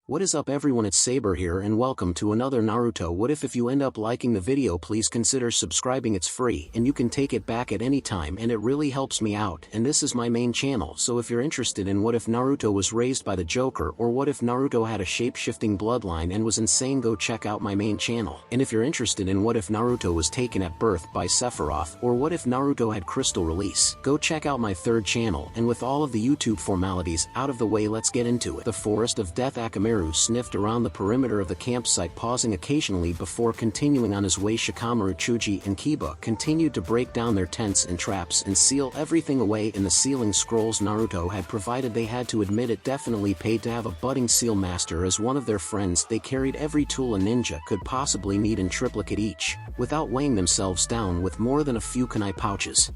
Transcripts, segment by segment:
What is up everyone, it's Saber here and welcome to another Naruto What If you end up liking the video, please consider subscribing. It's free and you can take it back at any time and it really helps me out, and this is my main channel, so if you're interested in what if Naruto was raised by the Joker or what if Naruto had a shape-shifting bloodline and was insane, go check out my main channel. And if you're interested in what if Naruto was taken at birth by Sephiroth or what if Naruto had crystal release, go check out my third channel. And with all of the YouTube formalities out of the way, let's get into it. The Forest of Death. Akamaru sniffed around the perimeter of the campsite, pausing occasionally before continuing on his way. Shikamaru, Chuji, and Kiba continued to break down their tents and traps and seal everything away in the sealing scrolls Naruto had provided. They had to admit it definitely paid to have a budding seal master as one of their friends. They carried every tool a ninja could possibly need in triplicate each, without weighing themselves down with more than a few kunai pouches.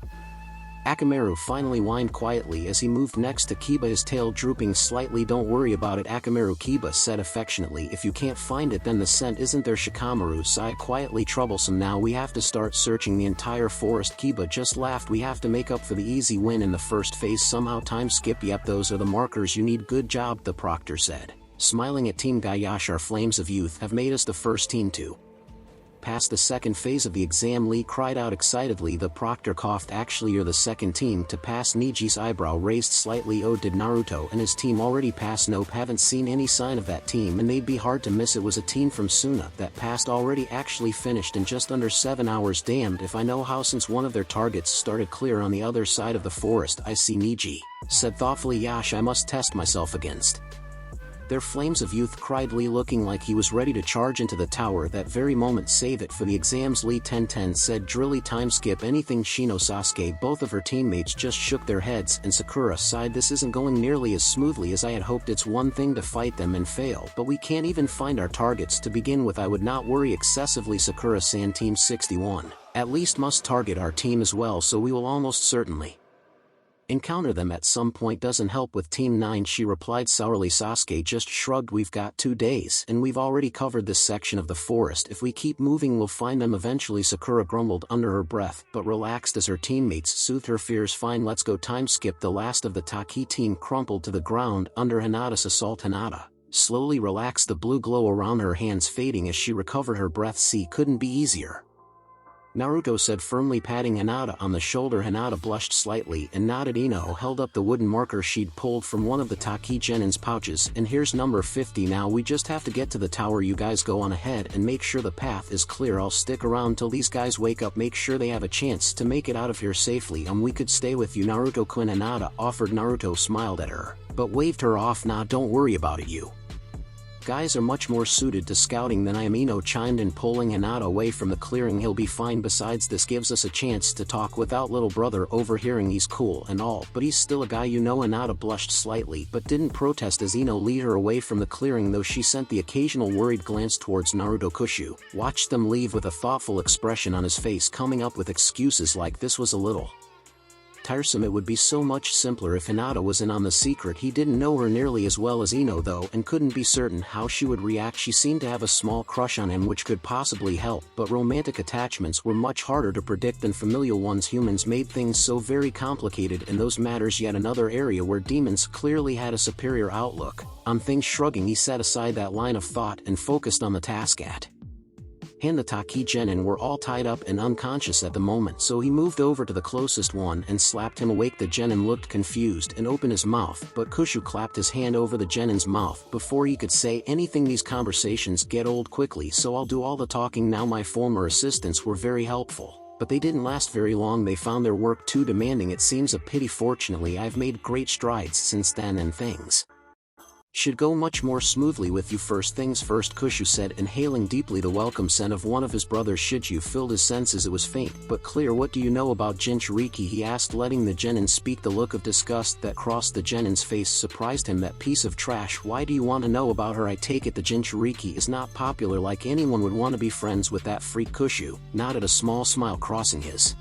Akamaru finally whined quietly as he moved next to Kiba, his tail drooping slightly. "Don't worry about it, Akamaru," Kiba said affectionately. "If you can't find it, then the scent isn't there." Shikamaru sighed quietly. "Troublesome. Now we have to start searching the entire forest." Kiba just laughed. "We have to make up for the easy win in the first phase somehow. Time skip." "Yep, those are the markers you need." "Good job," the proctor said, smiling at Team Gayash. "Our flames of youth have made us the first team to pass the second phase of the exam," Lee cried out excitedly. The proctor coughed. "Actually, you're the second team to pass." Niji's eyebrow raised slightly. "Oh, did Naruto and his team already pass?" "Nope, haven't seen any sign of that team, and they'd be hard to miss. It was a team from Suna that passed already, actually finished in just under 7 hours. Damned if I know how, since one of their targets started clear on the other side of the forest." "I see," Niji said thoughtfully. "Yash, I must test myself against their flames of youth," cried Lee, looking like he was ready to charge into the tower that very moment. "Save it for the exams." Lee 1010 said drily. "Time skip anything." Shino, Sasuke, both of her teammates just shook their heads, and Sakura sighed. "This isn't going nearly as smoothly as I had hoped. It's one thing to fight them and fail, but we can't even find our targets to begin with." "I would not worry excessively, Sakura-san. Team 61 at least must target our team as well, so we will almost certainly encounter them at some point." "Doesn't help with Team 9, she replied sourly. Sasuke just shrugged. "We've got 2 days, and we've already covered this section of the forest. If we keep moving, we'll find them eventually." Sakura grumbled under her breath, but relaxed as her teammates soothed her fears. "Fine, let's go." Time skip. The last of the Taki team crumpled to the ground under Hinata's assault. Hinata slowly relaxed, the blue glow around her hands fading as she recovered her breath. "See, couldn't be easier," Naruto said firmly, patting Hinata on the shoulder. Hinata blushed slightly and nodded. Ino held up the wooden marker she'd pulled from one of the Taki Genin's pouches. "And here's number 50. Now we just have to get to the tower. You guys go on ahead and make sure the path is clear. I'll stick around till these guys wake up. Make sure they have a chance to make it out of here safely. We could stay with you, Naruto-kun," Hinata offered. Naruto smiled at her, but waved her off. "Nah, don't worry about it. You guys are much more suited to scouting than I am," Ino chimed in, pulling Hinata away from the clearing. "He'll be fine. Besides, this gives us a chance to talk without little brother overhearing. He's cool and all, but he's still a guy, you know." Hinata blushed slightly but didn't protest as Ino led her away from the clearing, though she sent the occasional worried glance towards Naruto. Kushu watched them leave with a thoughtful expression on his face, coming up with excuses like this was a little tiresome. It would be so much simpler if Hinata was in on the secret. He didn't know her nearly as well as Ino though, and couldn't be certain how she would react. She seemed to have a small crush on him, which could possibly help, but romantic attachments were much harder to predict than familial ones. Humans made things so very complicated in those matters. Yet another area where demons clearly had a superior outlook on things. Shrugging, he set aside that line of thought and focused on the task at hand. The Taki Genin were all tied up and unconscious at the moment, so he moved over to the closest one and slapped him awake. The Genin looked confused and opened his mouth, but Kushu clapped his hand over the Genin's mouth before he could say anything. "These conversations get old quickly, so I'll do all the talking now. My former assistants were very helpful, but they didn't last very long. They found their work too demanding. It seems a pity. Fortunately, I've made great strides since then, and things should go much more smoothly with you. First things first," Kushu said, inhaling deeply. The welcome scent of one of his brothers Shiju filled his senses. It was faint but clear. "What do you know about Jinchuriki?" he asked, letting the Genin speak. The look of disgust that crossed the Genin's face surprised him. "That piece of trash. Why do you want to know about her?" "I take it the Jinchuriki is not popular. Like anyone would want to be friends with that freak." Kushu nodded, a small smile crossing his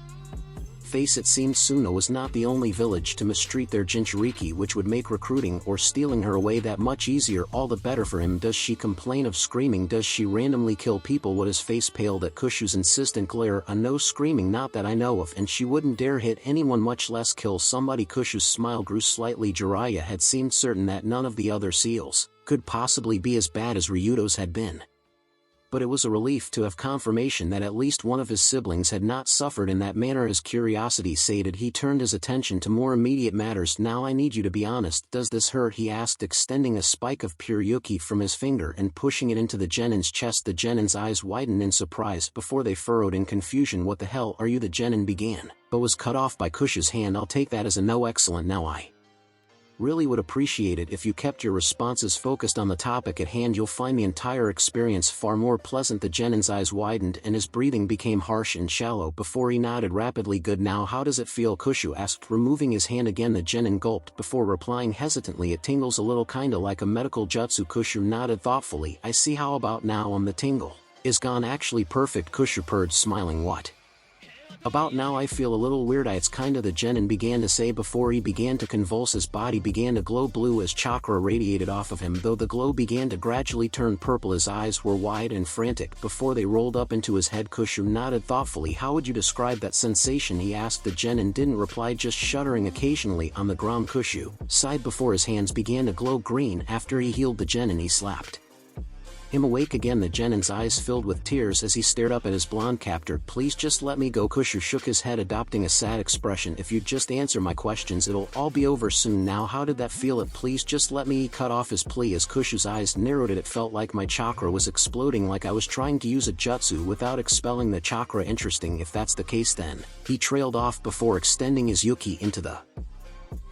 face. It seemed Suna was not the only village to mistreat their Jinchuriki, which would make recruiting or stealing her away that much easier. All the better for him. "Does she complain of screaming? Does she randomly kill people?" What, his face paled at Kushu's insistent glare. "No screaming, not that I know of, and she wouldn't dare hit anyone, much less kill somebody." Kushu's smile grew slightly. Jiraiya had seemed certain that none of the other seals could possibly be as bad as Ryuto's had been. But it was a relief to have confirmation that at least one of his siblings had not suffered in that manner. As curiosity sated, he turned his attention to more immediate matters. "Now I need you to be honest, does this hurt?" he asked, extending a spike of pure yuki from his finger and pushing it into the genin's chest. The genin's eyes widened in surprise before they furrowed in confusion. "What the hell are you?" the genin began, but was cut off by Kushu's hand. "I'll take that as a no." "Excellent. Now I really would appreciate it if you kept your responses focused on the topic at hand. You'll find the entire experience far more pleasant." The genin's eyes widened and his breathing became harsh and shallow before he nodded rapidly. "Good. Now how does it feel?" Kushu asked, removing his hand again. The genin gulped before replying hesitantly, "It tingles a little, kinda like a medical jutsu." Kushu nodded thoughtfully. "I see. How about now? The tingle is gone." "Actually perfect," Kushu purred, smiling. "What about now?" "I feel a little weird. It's kinda," the genin began to say before he began to convulse. His body began to glow blue as chakra radiated off of him, though the glow began to gradually turn purple. His eyes were wide and frantic before they rolled up into his head. Kushu nodded thoughtfully. "How would you describe that sensation?" he asked. The genin didn't reply, just shuddering occasionally on the ground. Kushu sighed before his hands began to glow green. After he healed the genin, he slapped him awake again. The genin's eyes filled with tears as he stared up at his blonde captor. "Please just let me go." Kushu shook his head, adopting a sad expression. "If you'd just answer my questions, it'll all be over soon." "Now how did that feel?" "Please just let me." He cut off his plea as Kushu's eyes narrowed. "It felt like my chakra was exploding, like I was trying to use a jutsu without expelling the chakra." "Interesting. If that's the case, then..." He trailed off before extending his yuki into the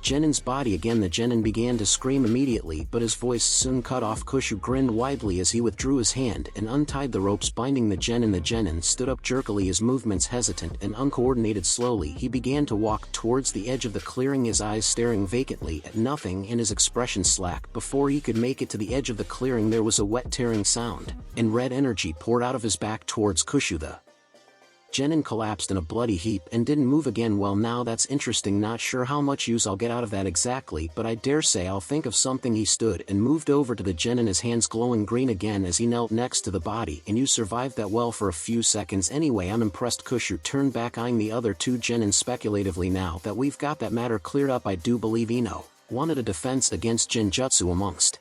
genin's body again. The genin began to scream immediately, but his voice soon cut off. Kushu grinned widely as he withdrew his hand and untied the ropes binding the genin. The genin stood up jerkily, his movements hesitant and uncoordinated. Slowly he began to walk towards the edge of the clearing, his eyes staring vacantly at nothing and his expression slack. Before he could make it to the edge of the clearing, there was a wet tearing sound, and red energy poured out of his back towards Kushu. The genin collapsed in a bloody heap and didn't move again. "Well, now that's interesting. Not sure how much use I'll get out of that exactly, but I dare say I'll think of something." He stood and moved over to the genin, his hands glowing green again as he knelt next to the body. "And you survived that well for a few seconds. Anyway, I'm impressed." Kushu turned back, eyeing the other two genin speculatively. "Now that we've got that matter cleared up, I do believe Ino wanted a defense against genjutsu amongst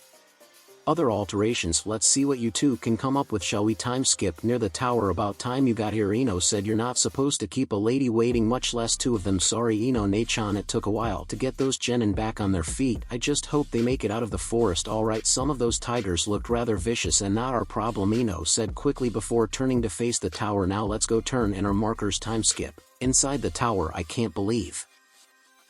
other alterations. Let's see what you two can come up with. Shall we time skip near the tower?" "About time you got here." Ino said. "You're not supposed to keep a lady waiting, much less two of them." "Sorry, Ino Nachan, it took a while to get those genin back on their feet. I just hope they make it out of the forest all right. Some of those tigers looked rather vicious." "And not our problem," Ino said quickly before turning to face the tower. "Now let's go." Turn in our markers. Time skip inside the tower. "I can't believe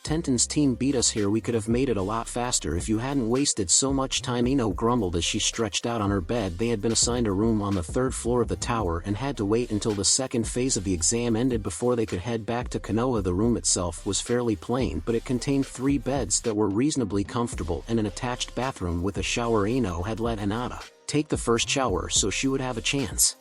Tenten's team beat us here. We could have made it a lot faster if you hadn't wasted so much time," Ino grumbled as she stretched out on her bed. They had been assigned a room on the third floor of the tower and had to wait until the second phase of the exam ended before they could head back to Konoha. The room itself was fairly plain, but it contained 3 beds that were reasonably comfortable and an attached bathroom with a shower. Ino had let Hinata take the first shower so she would have a chance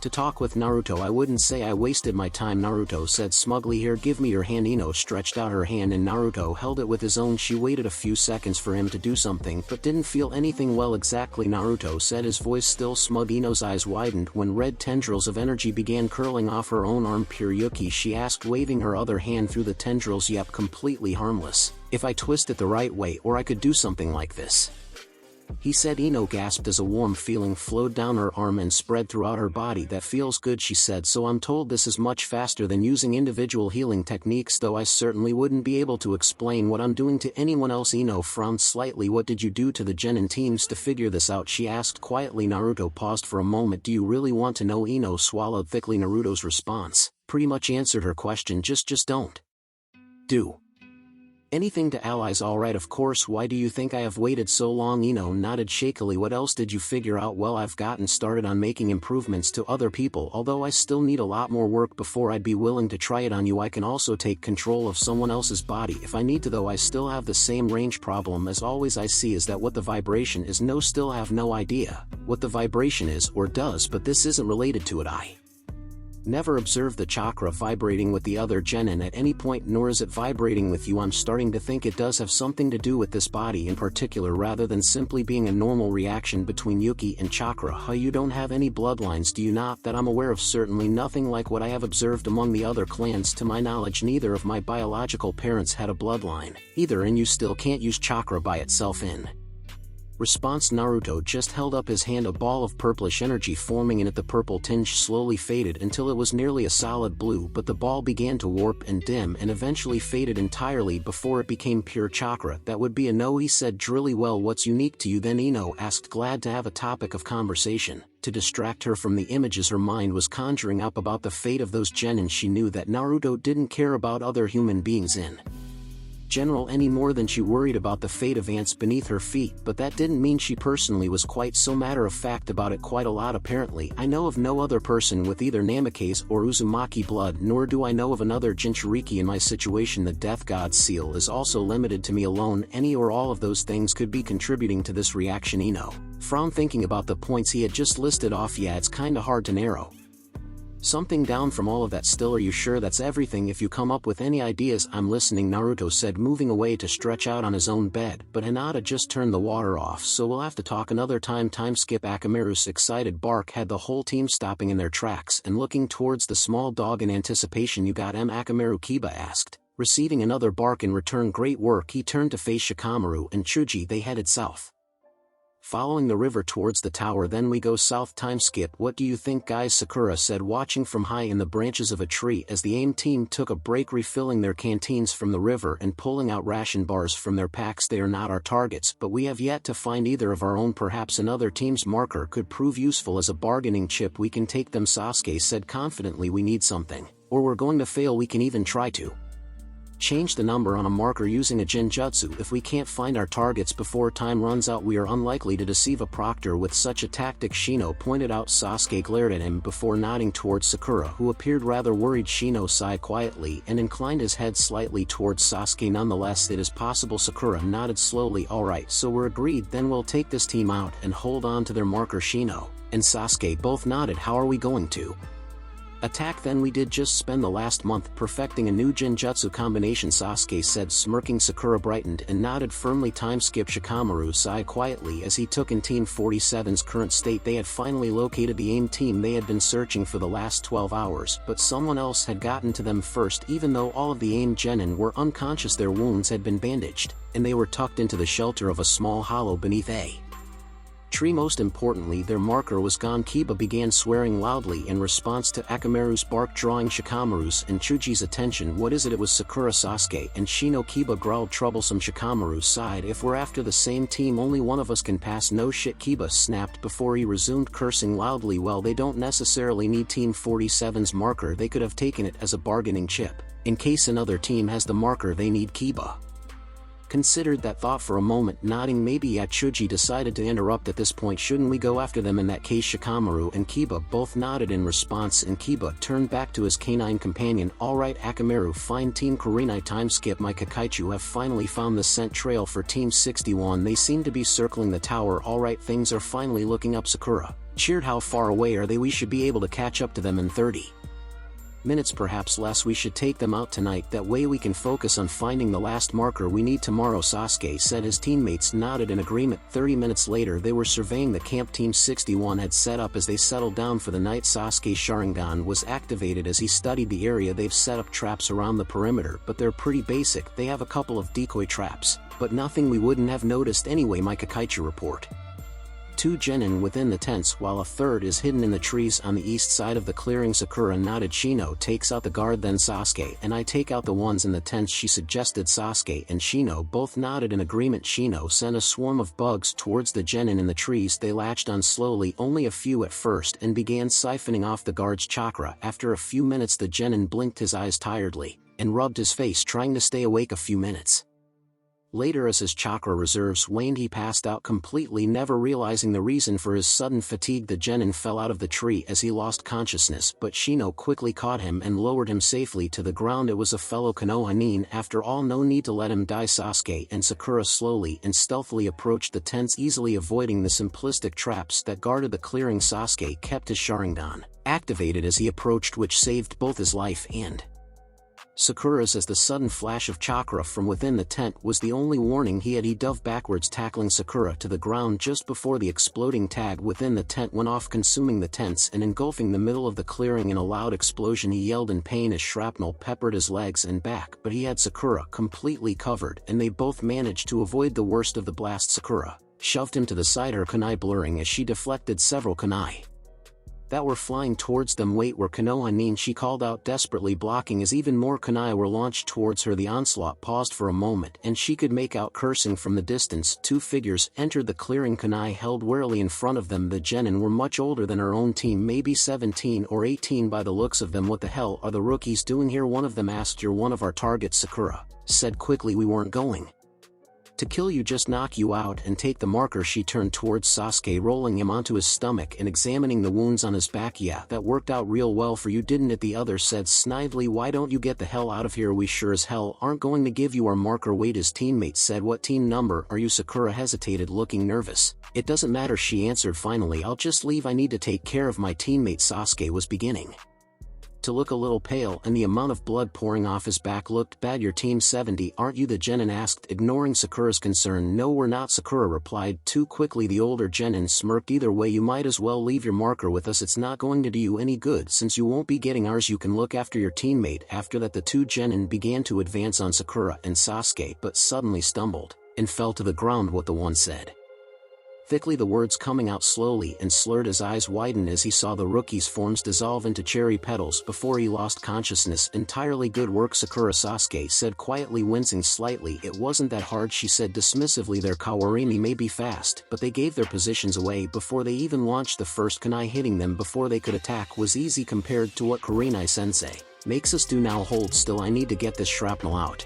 to talk with Naruto. "I wouldn't say I wasted my time," Naruto said smugly. "Here, give me your hand." Ino stretched out her hand and Naruto held it with his own. She waited a few seconds for him to do something but didn't feel anything. "Well, exactly," Naruto said, his voice still smug. Ino's eyes widened when red tendrils of energy began curling off her own arm. "Pure yuki?" she asked, waving her other hand through the tendrils. "Yep, completely harmless. If I twist it the right way, or I could do something like this," he said. Ino gasped as a warm feeling flowed down her arm and spread throughout her body. "That feels good," she said. "So I'm told this is much faster than using individual healing techniques, though I certainly wouldn't be able to explain what I'm doing to anyone else." Ino frowned slightly. "What did you do to the genin teams to figure this out?" she asked quietly. Naruto paused for a moment. "Do you really want to know?" Ino swallowed thickly. Naruto's response pretty much answered her question. Just don't do anything to allies." "All right, of course. Why do you think I have waited so long?" Ino nodded shakily. "What else did you figure out?" "Well, I've gotten started on making improvements to other people, although I still need a lot more work before I'd be willing to try it on you. I can also take control of someone else's body if I need to, though I still have the same range problem as always. I see is that what the vibration is. No, still have no idea what the vibration is or does, but this isn't related to it. I never observed the chakra vibrating with the other genin at any point, nor is it vibrating with you. I'm starting to think it does have something to do with this body in particular, rather than simply being a normal reaction between yuki and chakra." "You don't have any bloodlines, do you?" "Not that I'm aware of. Certainly nothing like what I have observed among the other clans. To my knowledge, neither of my biological parents had a bloodline either, and you still can't use chakra by itself in Response. Naruto just held up his hand. A ball of purplish energy forming in it. The purple tinge slowly faded until it was nearly a solid blue, but the ball began to warp and dim and eventually faded entirely before it became pure chakra. That would be a no, he said drily. Well, what's unique to you then? Ino asked, glad to have a topic of conversation, to distract her from the images her mind was conjuring up about the fate of those genin. She knew that Naruto didn't care about other human beings in general any more than she worried about the fate of ants beneath her feet, but that didn't mean she personally was quite so matter-of-fact about it. Quite a lot apparently. I know of no other person with either Namikaze or Uzumaki blood, nor do I know of another Jinchuriki in my situation. The death god's seal is also limited to me alone. Any or all of those things could be contributing to this reaction. Ino frowned, thinking about the points he had just listed off. Yeah, it's kinda hard to narrow something down from all of that. Still, are you sure that's everything? If you come up with any ideas, I'm listening, Naruto said, moving away to stretch out on his own bed, but Hinata just turned the water off, so we'll have to talk another time. Time skip. Akamaru's excited bark had the whole team stopping in their tracks and looking towards the small dog in anticipation. You got him? Akamaru, Kiba asked, receiving another bark in return. Great work. He turned to face Shikamaru and Chuji. They headed south, following the river towards the tower. Then we go south. Time skip. What do you think, guys? Sakura said, watching from high in the branches of a tree as the AIM team took a break, refilling their canteens from the river and pulling out ration bars from their packs. They are not our targets, but we have yet to find either of our own. Perhaps another team's marker could prove useful as a bargaining chip. We can take them, Sasuke said confidently. We need something, or we're going to fail. We can even try to change the number on a marker using a Genjutsu. If we can't find our targets before time runs out, we are unlikely to deceive a proctor with such a tactic, Shino pointed out. Sasuke glared at him before nodding towards Sakura, who appeared rather worried. Shino sighed quietly and inclined his head slightly towards Sasuke. Nonetheless, it is possible. Sakura nodded slowly. Alright, so we're agreed. Then we'll take this team out and hold on to their marker. Shino and Sasuke both nodded. How are we going to attack then? We did just spend the last month perfecting a new Genjutsu combination, Sasuke said, smirking. Sakura brightened and nodded firmly. Time skip. Shikamaru sighed quietly as he took in Team 47's current state. They had finally located the AIM team they had been searching for the last 12 hours, but someone else had gotten to them first. Even though all of the AIM genin were unconscious, their wounds had been bandaged, and they were tucked into the shelter of a small hollow beneath a tree. Most importantly, their marker was gone. Kiba began swearing loudly in response to Akamaru's bark, drawing Shikamaru's and Chuji's attention. What is it? It was Sakura, Sasuke and Shino. Kiba growled. Troublesome. Shikamaru sighed. If we're after the same team, only one of us can pass. No shit, Kiba snapped before he resumed cursing loudly. Well, they don't necessarily need Team 47's marker. They could have taken it as a bargaining chip in case another team has the marker they need. Kiba considered that thought for a moment, nodding. Maybe. Yeah. Chuji decided to interrupt at this point. Shouldn't we go after them in that case? Shikamaru and Kiba both nodded in response, and Kiba turned back to his canine companion. Alright, Akamaru, fine. Team Kurenai. Time skip. My Kakaichu have finally found the scent trail for Team 61. They seem to be circling the tower. Alright, things are finally looking up. Sakura cheered. How far away are they? We should be able to catch up to them in 30 minutes, perhaps less. We should take them out tonight, that way we can focus on finding the last marker we need tomorrow, Sasuke said. His teammates nodded in agreement. 30 minutes later, they were surveying the camp Team 61 had set up as they settled down for the night. Sasuke's Sharingan was activated as he studied the area. They've set up traps around the perimeter, but they're pretty basic. They have a couple of decoy traps, but nothing we wouldn't have noticed anyway, my Kakaichu report. 2 genin within the tents, while a third is hidden in the trees on the east side of the clearing. Sakura nodded. Shino takes out the guard, then Sasuke and I take out the ones in the tents, she suggested. Sasuke and Shino both nodded in agreement. Shino sent a swarm of bugs towards the genin in the trees. They latched on slowly, only a few at first, and began siphoning off the guard's chakra. After a few minutes, the genin blinked his eyes tiredly and rubbed his face, trying to stay awake. A few minutes later, as his chakra reserves waned, he passed out completely, never realizing the reason for his sudden fatigue. The genin fell out of the tree as he lost consciousness, but Shino quickly caught him and lowered him safely to the ground. It was a fellow Konoha nin. After all, no need to let him die. Sasuke and Sakura slowly and stealthily approached the tents, easily avoiding the simplistic traps that guarded the clearing. Sasuke kept his Sharingan activated as he approached, which saved both his life and Sakura's, as the sudden flash of chakra from within the tent was the only warning he had. He dove backwards, tackling Sakura to the ground just before the exploding tag within the tent went off, consuming the tents and engulfing the middle of the clearing. In a loud explosion, he yelled in pain as shrapnel peppered his legs and back, but he had Sakura completely covered and they both managed to avoid the worst of the blast. Sakura, shoved him to the side, her kunai blurring as she deflected several kunai that were flying towards them. Wait, where Konoha Nin, she called out desperately, blocking as even more kunai were launched towards her. The onslaught paused for a moment and she could make out cursing from the distance. Two figures entered the clearing, kunai held warily in front of them. The genin were much older than her own team, maybe 17 or 18 by the looks of them. What the hell are the rookies doing here? One of them asked. You're one of our targets, Sakura said quickly. We weren't going to kill you, just knock you out and take the marker. She turned towards Sasuke, rolling him onto his stomach and examining the wounds on his back. Yeah, that worked out real well for you, didn't it? The other said snidely. Why don't you get the hell out of here? We sure as hell aren't going to give you our marker. Wait, his teammate said. What team number are you? Sakura hesitated, looking nervous. It doesn't matter, she answered finally. I'll just leave, I need to take care of my teammate. Sasuke was beginning to look a little pale and the amount of blood pouring off his back looked bad. Your team 70, aren't you? The genin asked, ignoring Sakura's concern. No, we're not, Sakura replied too quickly. The older genin smirked. Either way, you might as well leave your marker with us. It's not going to do you any good since you won't be getting ours. You can look after your teammate. After that, the two genin began to advance on Sakura and Sasuke, but suddenly stumbled and fell to the ground. What the one said thickly, the words coming out slowly and slurred. His eyes widened as he saw the rookie's forms dissolve into cherry petals before he lost consciousness entirely. Good work, Sakura, Sasuke said quietly, wincing slightly. It wasn't that hard, she said dismissively. Their kawarimi may be fast, but they gave their positions away before they even launched the first kunai. Hitting them before they could attack was easy compared to what Kurenai-sensei makes us do now. Hold still, I need to get this shrapnel out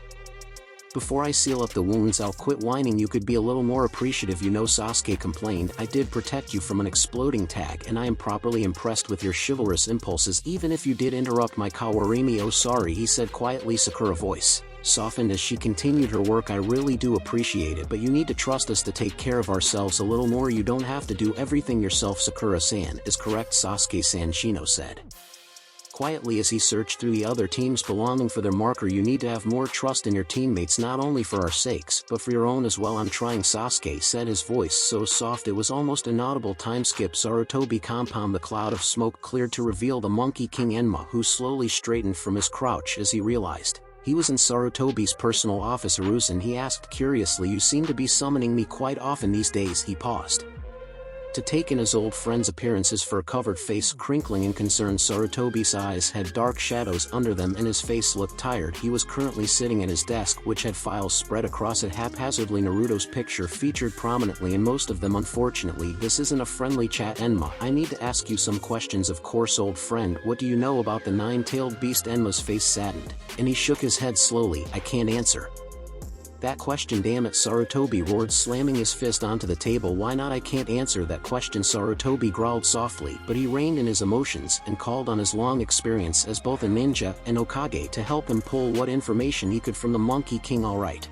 before I seal up the wounds. I'll quit whining, you could be a little more appreciative, you know, Sasuke complained. I did protect you from an exploding tag and I am properly impressed with your chivalrous impulses, even if you did interrupt my kawarimi. Oh sorry, he said quietly. Sakura's voice softened as she continued her work. I really do appreciate it, but you need to trust us to take care of ourselves a little more. You don't have to do everything yourself. Sakura-san is correct, Sasuke-san, Shino said quietly as he searched through the other teams belonging for their marker. You need to have more trust in your teammates, not only for our sakes, but for your own as well. I'm trying, Sasuke said, his voice so soft it was almost inaudible. Time skip. Sarutobi compound. The cloud of smoke cleared to reveal the Monkey King Enma, who slowly straightened from his crouch as he realized he was in Sarutobi's personal office. Arusen, he asked curiously, you seem to be summoning me quite often these days. He paused to take in his old friend's appearance, his fur-covered face crinkling in concern. Sarutobi's eyes had dark shadows under them and his face looked tired. He was currently sitting at his desk, which had files spread across it haphazardly. Naruto's picture featured prominently in most of them. Unfortunately, this isn't a friendly chat, Enma. I need to ask you some questions. Of course, old friend. What do you know about the nine-tailed beast? Enma's face saddened, and he shook his head slowly. I can't answer that question. Damn it, Sarutobi roared, slamming his fist onto the table. Why not? I can't answer that question, Sarutobi growled softly, but he reined in his emotions and called on his long experience as both a ninja and Hokage to help him pull what information he could from the Monkey King. All right.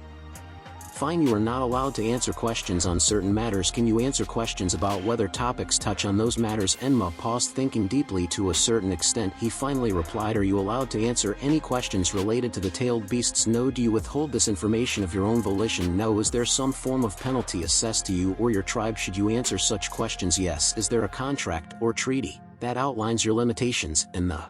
Fine, you are not allowed to answer questions on certain matters. Can you answer questions about whether topics touch on those matters? Enma paused, thinking deeply. To a certain extent, he finally replied. Are you allowed to answer any questions related to the tailed beasts? No. Do you withhold this information of your own volition? No. Is there some form of penalty assessed to you or your tribe should you answer such questions? Yes. Is there a contract or treaty that outlines your limitations and the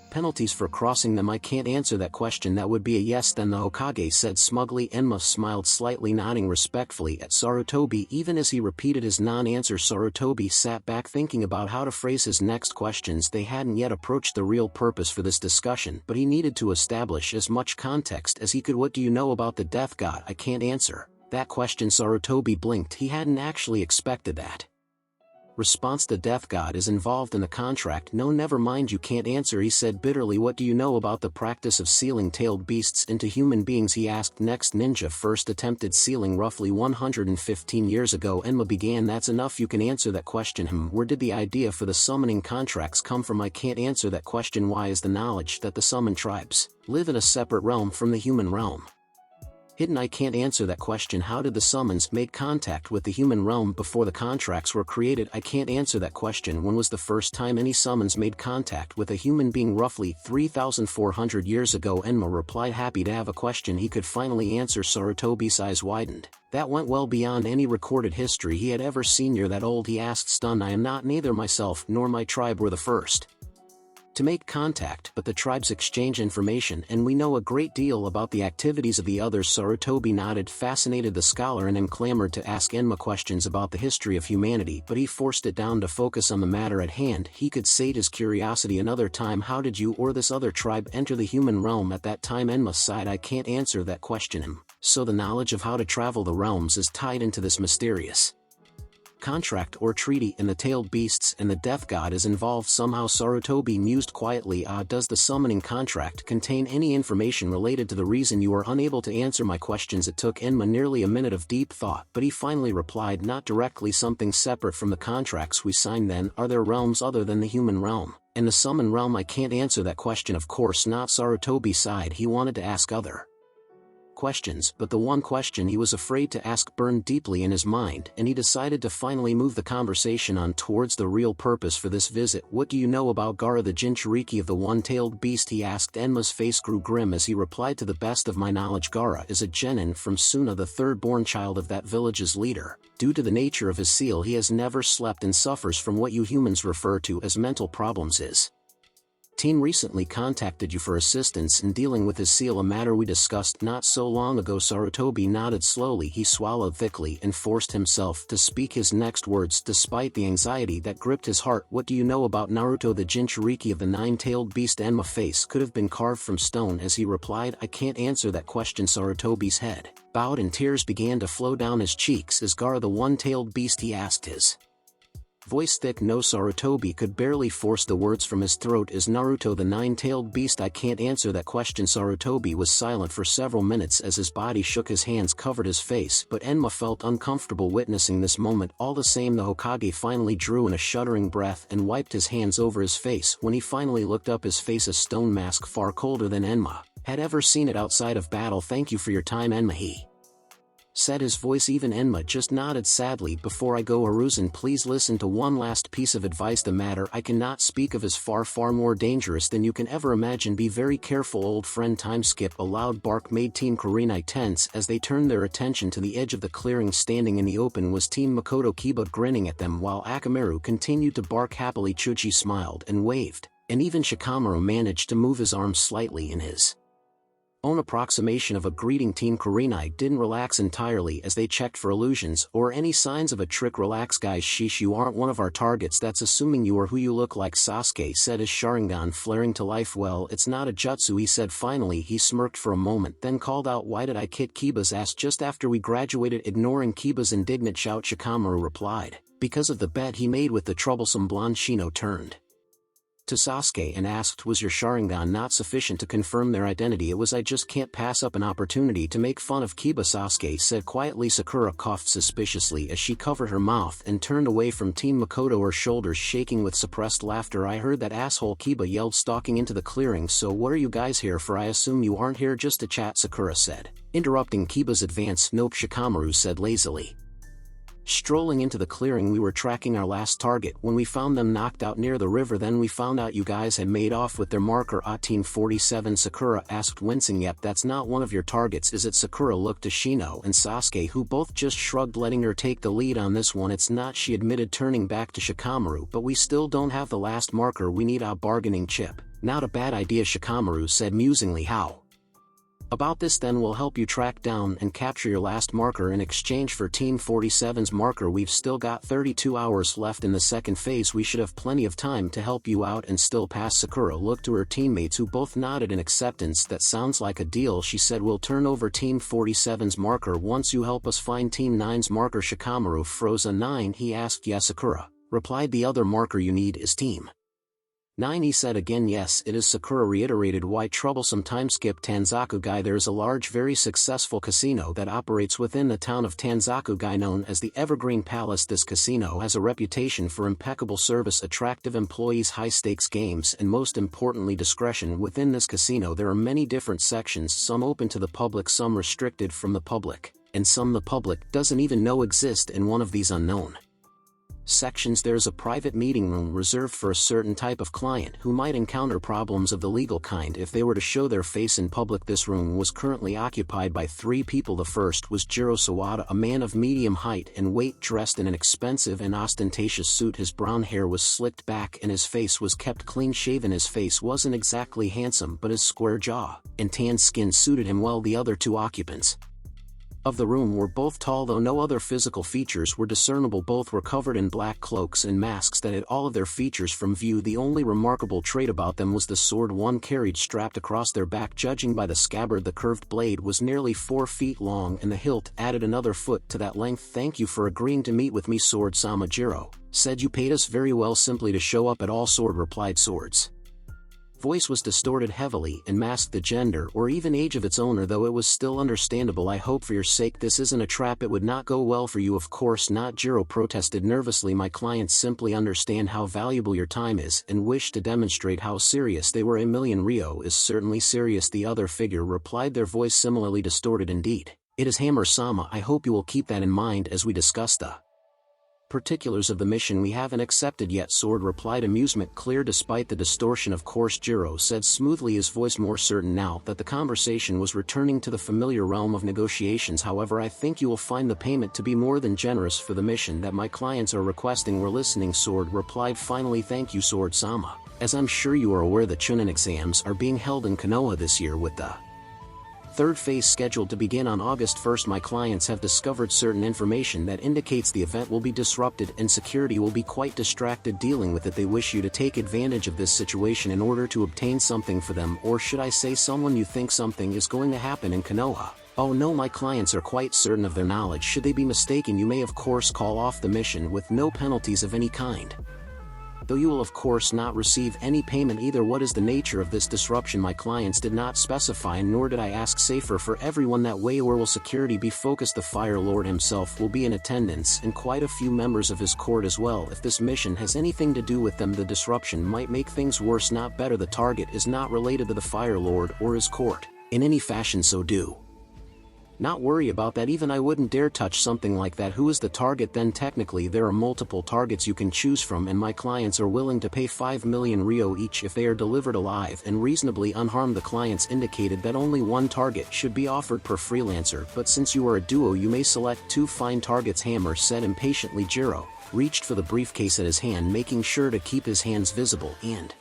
penalties for crossing them? I can't answer that question. That would be a yes then, the Hokage said smugly. Enma smiled slightly, nodding respectfully at Sarutobi. Even as he repeated his non-answer, Sarutobi sat back thinking about how to phrase his next questions. They hadn't yet approached the real purpose for this discussion, but he needed to establish as much context as he could. What do you know about the death god? I can't answer that question. Sarutobi blinked. He hadn't actually expected that response. The death god is involved in the contract. No, never mind, you can't answer, he said bitterly. What do you know about the practice of sealing tailed beasts into human beings? He asked next. Ninja first attempted sealing roughly 115 years ago, Enma began. That's enough, you can answer that question. Where did the idea for the summoning contracts come from? I can't answer that question. Why is the knowledge that the summoned tribes live in a separate realm from the human realm hidden? I can't answer that question. How did the summons make contact with the human realm before the contracts were created? I can't answer that question. When was the first time any summons made contact with a human being? Roughly 3,400 years ago, Enma replied, happy to have a question he could finally answer. Sarutobi's eyes widened. That went well beyond any recorded history he had ever seen. You're that old? He asked, stunned. I am not. Neither myself nor my tribe were the first to make contact, but the tribes exchange information and we know a great deal about the activities of the others. Sarutobi nodded, fascinated. The scholar in him clamored to ask Enma questions about the history of humanity, but he forced it down to focus on the matter at hand. He could sate his curiosity another time. How did you or this other tribe enter the human realm at that time? Enma sighed. I can't answer that question. So the knowledge of how to travel the realms is tied into this mysterious contract or treaty, and the tailed beasts and the death god is involved somehow. Sarutobi mused quietly. Does the summoning contract contain any information related to the reason you are unable to answer my questions? It took Enma nearly a minute of deep thought, but he finally replied, not directly, something separate from the contracts we signed. Then, are there realms other than the human realm and the summon realm? I can't answer that question. Of course not. Sarutobi sighed. He wanted to ask other questions, but the one question he was afraid to ask burned deeply in his mind, and he decided to finally move the conversation on towards the real purpose for this visit. What do you know about Gaara, the Jinchuriki of the one-tailed beast? He asked. Enma's face grew grim as he replied, to the best of my knowledge, Gaara is a genin from Suna, the third-born child of that village's leader. Due to the nature of his seal, he has never slept and suffers from what you humans refer to as mental problems. His team recently contacted you for assistance in dealing with his seal, a matter we discussed not so long ago. Sarutobi nodded slowly. He swallowed thickly and forced himself to speak his next words despite the anxiety that gripped his heart. What do you know about Naruto, the Jinchuriki of the nine-tailed beast? Enma's face could have been carved from stone as he replied, I can't answer that question. Sarutobi's head bowed and tears began to flow down his cheeks. Is Gaara the one-tailed beast? He asked, his voice thick. No. Sarutobi could barely force the words from his throat. Is Naruto the nine-tailed beast? I can't answer that question. Sarutobi was silent for several minutes as his body shook. His hands covered his face, but Enma felt uncomfortable witnessing this moment. All the same, the Hokage finally drew in a shuddering breath and wiped his hands over his face. When he finally looked up, his face a stone mask, far colder than Enma had ever seen it outside of battle. Thank you for your time, Enma, he said, his voice even. Enma just nodded sadly. Before I go, Hiruzen, please listen to one last piece of advice. The matter I cannot speak of is far more dangerous than you can ever imagine. Be very careful, old friend. Time skip. A loud bark made Team Kurenai tense as they turned their attention to the edge of the clearing. Standing in the open was Team Makoto Kiba, grinning at them while Akamaru continued to bark happily. Chuchi smiled and waved, and even Shikamaru managed to move his arms slightly in his own approximation of a greeting. Team Kurenai didn't relax entirely as they checked for illusions or any signs of a trick. Relax, guys. Sheesh, you aren't one of our targets. That's assuming you are who you look like. Sasuke said, his Sharingan flaring to life. Well, it's not a jutsu, he said finally. He smirked for a moment, then called out, why did I kick Kiba's ass just after we graduated? Ignoring Kiba's indignant shout, Shikamaru replied, because of the bet he made with the troublesome blonde. Shino turned to Sasuke and asked, was your Sharingan not sufficient to confirm their identity? It was. I just can't pass up an opportunity to make fun of Kiba, Sasuke said quietly. Sakura coughed suspiciously as she covered her mouth and turned away from Team Makoto, her shoulders shaking with suppressed laughter. I heard that asshole, Kiba yelled, stalking into the clearing. So what are you guys here for? I assume you aren't here just to chat, Sakura said, interrupting Kiba's advance. Nope, Shikamaru said lazily. Strolling into the clearing, we were tracking our last target when we found them knocked out near the river. Then we found out you guys had made off with their marker. Team 47, Sakura asked, wincing. Yep, that's not one of your targets, is it? Sakura looked to Shino and Sasuke, who both just shrugged, letting her take the lead on this one. It's not, she admitted, turning back to Shikamaru, but we still don't have the last marker. We need a bargaining chip. Not a bad idea, Shikamaru said musingly. How about this then? We'll help you track down and capture your last marker in exchange for Team 47's marker. We've still got 32 hours left in the second phase. We should have plenty of time to help you out and still pass. Sakura looked to her teammates, who both nodded in acceptance. That sounds like a deal, she said. We'll turn over Team 47's marker once you help us find Team 9's marker. Shikamaru froze. A 9? He asked. Yes, Sakura replied. The other marker you need is Team 9, he said again. Yes, it is, Sakura reiterated. Why troublesome? Time skip. Tanzakugai. There is a large, very successful casino that operates within the town of Tanzakugai known as the Evergreen Palace. This casino has a reputation for impeccable service, attractive employees, high-stakes games, and most importantly, discretion. Within this casino there are many different sections, some open to the public, some restricted from the public, and some the public doesn't even know exist. In one of these unknown sections. There's a private meeting room reserved for a certain type of client who might encounter problems of the legal kind if they were to show their face in public. This room was currently occupied by 3 people. The first was Jiro Sawada, a man of medium height and weight, dressed in an expensive and ostentatious suit. His brown hair was slicked back and his face was kept clean shaven. His face wasn't exactly handsome, but his square jaw and tan skin suited him well. The other 2 occupants of the room were both tall, though no other physical features were discernible. Both were covered in black cloaks and masks that hid all of their features from view. The only remarkable trait about them was the sword one carried strapped across their back. Judging by the scabbard, the curved blade was nearly 4 feet long and the hilt added another foot to that length. "Thank you for agreeing to meet with me, Sword-sama," Jiro said. "You paid us very well simply to show up at all." Sword replied. Sword's voice was distorted heavily and masked the gender or even age of its owner, though it was still understandable. "I hope for your sake this isn't a trap. It would not go well for you." "Of course not," Jiro protested nervously. "My clients simply understand how valuable your time is and wish to demonstrate how serious they were." "1,000,000 Ryo is certainly serious," the other figure replied, their voice similarly distorted. "Indeed, it is, Hammer-sama. I hope you will keep that in mind as we discuss the particulars of the mission we haven't accepted yet," Sword replied, amusement clear despite the distortion. "Of course," Jiro said smoothly, his voice more certain now that the conversation was returning to the familiar realm of negotiations. "However, I think you will find the payment to be more than generous for the mission that my clients are requesting." "We're listening," Sword replied finally. "Thank you, Sword-sama. As I'm sure you are aware, the Chunin exams are being held in Konoha this year, with the 3rd phase scheduled to begin on August 1st. My clients have discovered certain information that indicates the event will be disrupted and security will be quite distracted dealing with it. They wish you to take advantage of this situation in order to obtain something for them, or should I say someone. You think something is going to happen in Konoha?" "Oh no, my clients are quite certain of their knowledge. Should they be mistaken, you may of course call off the mission with no penalties of any kind, though you will of course not receive any payment either." "What is the nature of this disruption?" "My clients did not specify, nor did I ask. Safer for everyone that way. Where will security be focused? The Fire Lord himself will be in attendance and quite a few members of his court as well. If this mission has anything to do with them, the disruption might make things worse, not better. The target is not related to the Fire Lord or his court in any fashion, so do not worry about that. Even I wouldn't dare touch something like that." "Who is the target then?" "Technically there are multiple targets you can choose from, and my clients are willing to pay 5,000,000 Ryo each if they are delivered alive and reasonably unharmed." The clients indicated that only 1 target should be offered per freelancer, "but since you are a duo you may select 2 fine targets," Hammer said impatiently. Jiro reached for the briefcase at his hand, making sure to keep his hands visible, and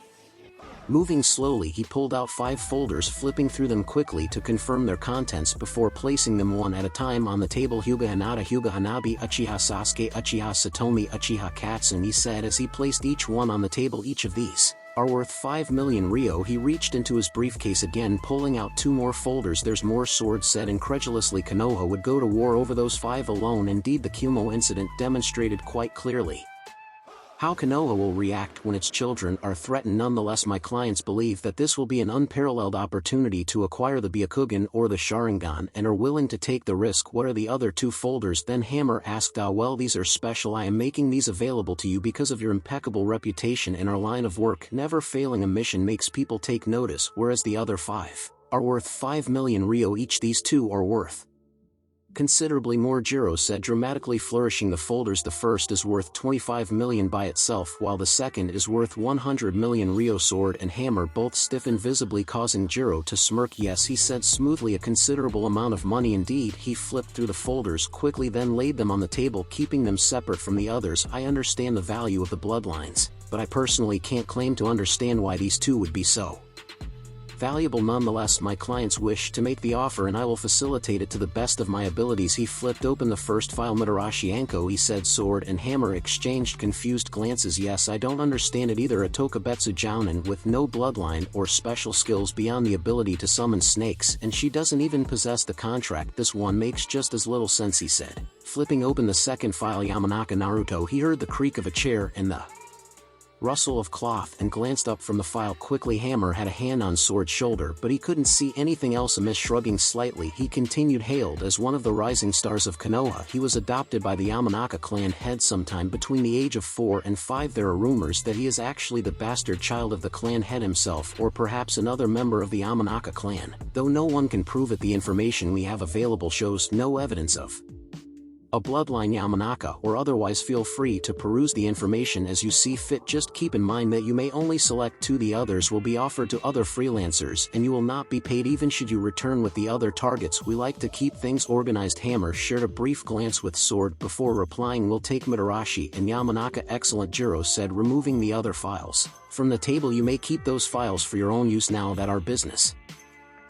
moving slowly he pulled out 5 folders, flipping through them quickly to confirm their contents before placing them one at a time on the table. "Hyuga Hinata, Hyuga Hanabi, Uchiha Sasuke, Uchiha Satomi, Uchiha Katsune," he said as he placed each one on the table. "Each of these are worth 5,000,000 Ryo." He reached into his briefcase again, pulling out 2 more folders. "There's more," Sword said incredulously. "Konoha would go to war over those 5 alone." Indeed, the Kumo incident demonstrated quite clearly how Konoha will react when its children are threatened. Nonetheless, my clients believe that this will be an unparalleled opportunity to acquire the Byakugan or the Sharingan and are willing to take the risk. "What are the other 2 folders then?" Hammer asked. "Ah well, these are special. I am making these available to you because of your impeccable reputation in our line of work. Never failing a mission makes people take notice, whereas the other 5 are worth 5,000,000 Ryo each. These 2 are worth considerably more," Jiro said, dramatically flourishing the folders. "The first is worth 25,000,000 by itself, while the second is worth 100,000,000 Ryo." Sword and Hammer both stiffened visibly, causing Jiro to smirk. "Yes," he said smoothly, "a considerable amount of money indeed." He flipped through the folders quickly, then laid them on the table, keeping them separate from the others. "I understand the value of the bloodlines, but I personally can't claim to understand why these 2 would be so valuable. Nonetheless, my clients wish to make the offer and I will facilitate it to the best of my abilities." He flipped open the first file. "Mitarashi Anko," he said. Sword and Hammer exchanged confused glances. "Yes, I don't understand it either. A Tokubetsu Jounin with no bloodline or special skills beyond the ability to summon snakes, and she doesn't even possess the contract. This one makes just as little sense," he said. Flipping open the second file, "Yamanaka Naruto." He heard the creak of a chair and the rustle of cloth and glanced up from the file quickly. Hammer had a hand on Sword's shoulder, but he couldn't see anything else amiss. Shrugging slightly, he continued, "Hailed as one of the rising stars of Konoha, he was adopted by the Yamanaka clan head sometime between the age of 4 and 5. There are rumors that he is actually the bastard child of the clan head himself, or perhaps another member of the Yamanaka clan, though no one can prove it. The information we have available shows no evidence of a bloodline Yamanaka, or otherwise. Feel free to peruse the information as you see fit. Just keep in mind that you may only select 2. The others will be offered to other freelancers and you will not be paid even should you return with the other targets. We like to keep things organized. Hammer shared a brief glance with Sword before replying, "We'll take Mitarashi and Yamanaka." "Excellent," Jiro said, removing the other files from the table. "You may keep those files for your own use. Now that our business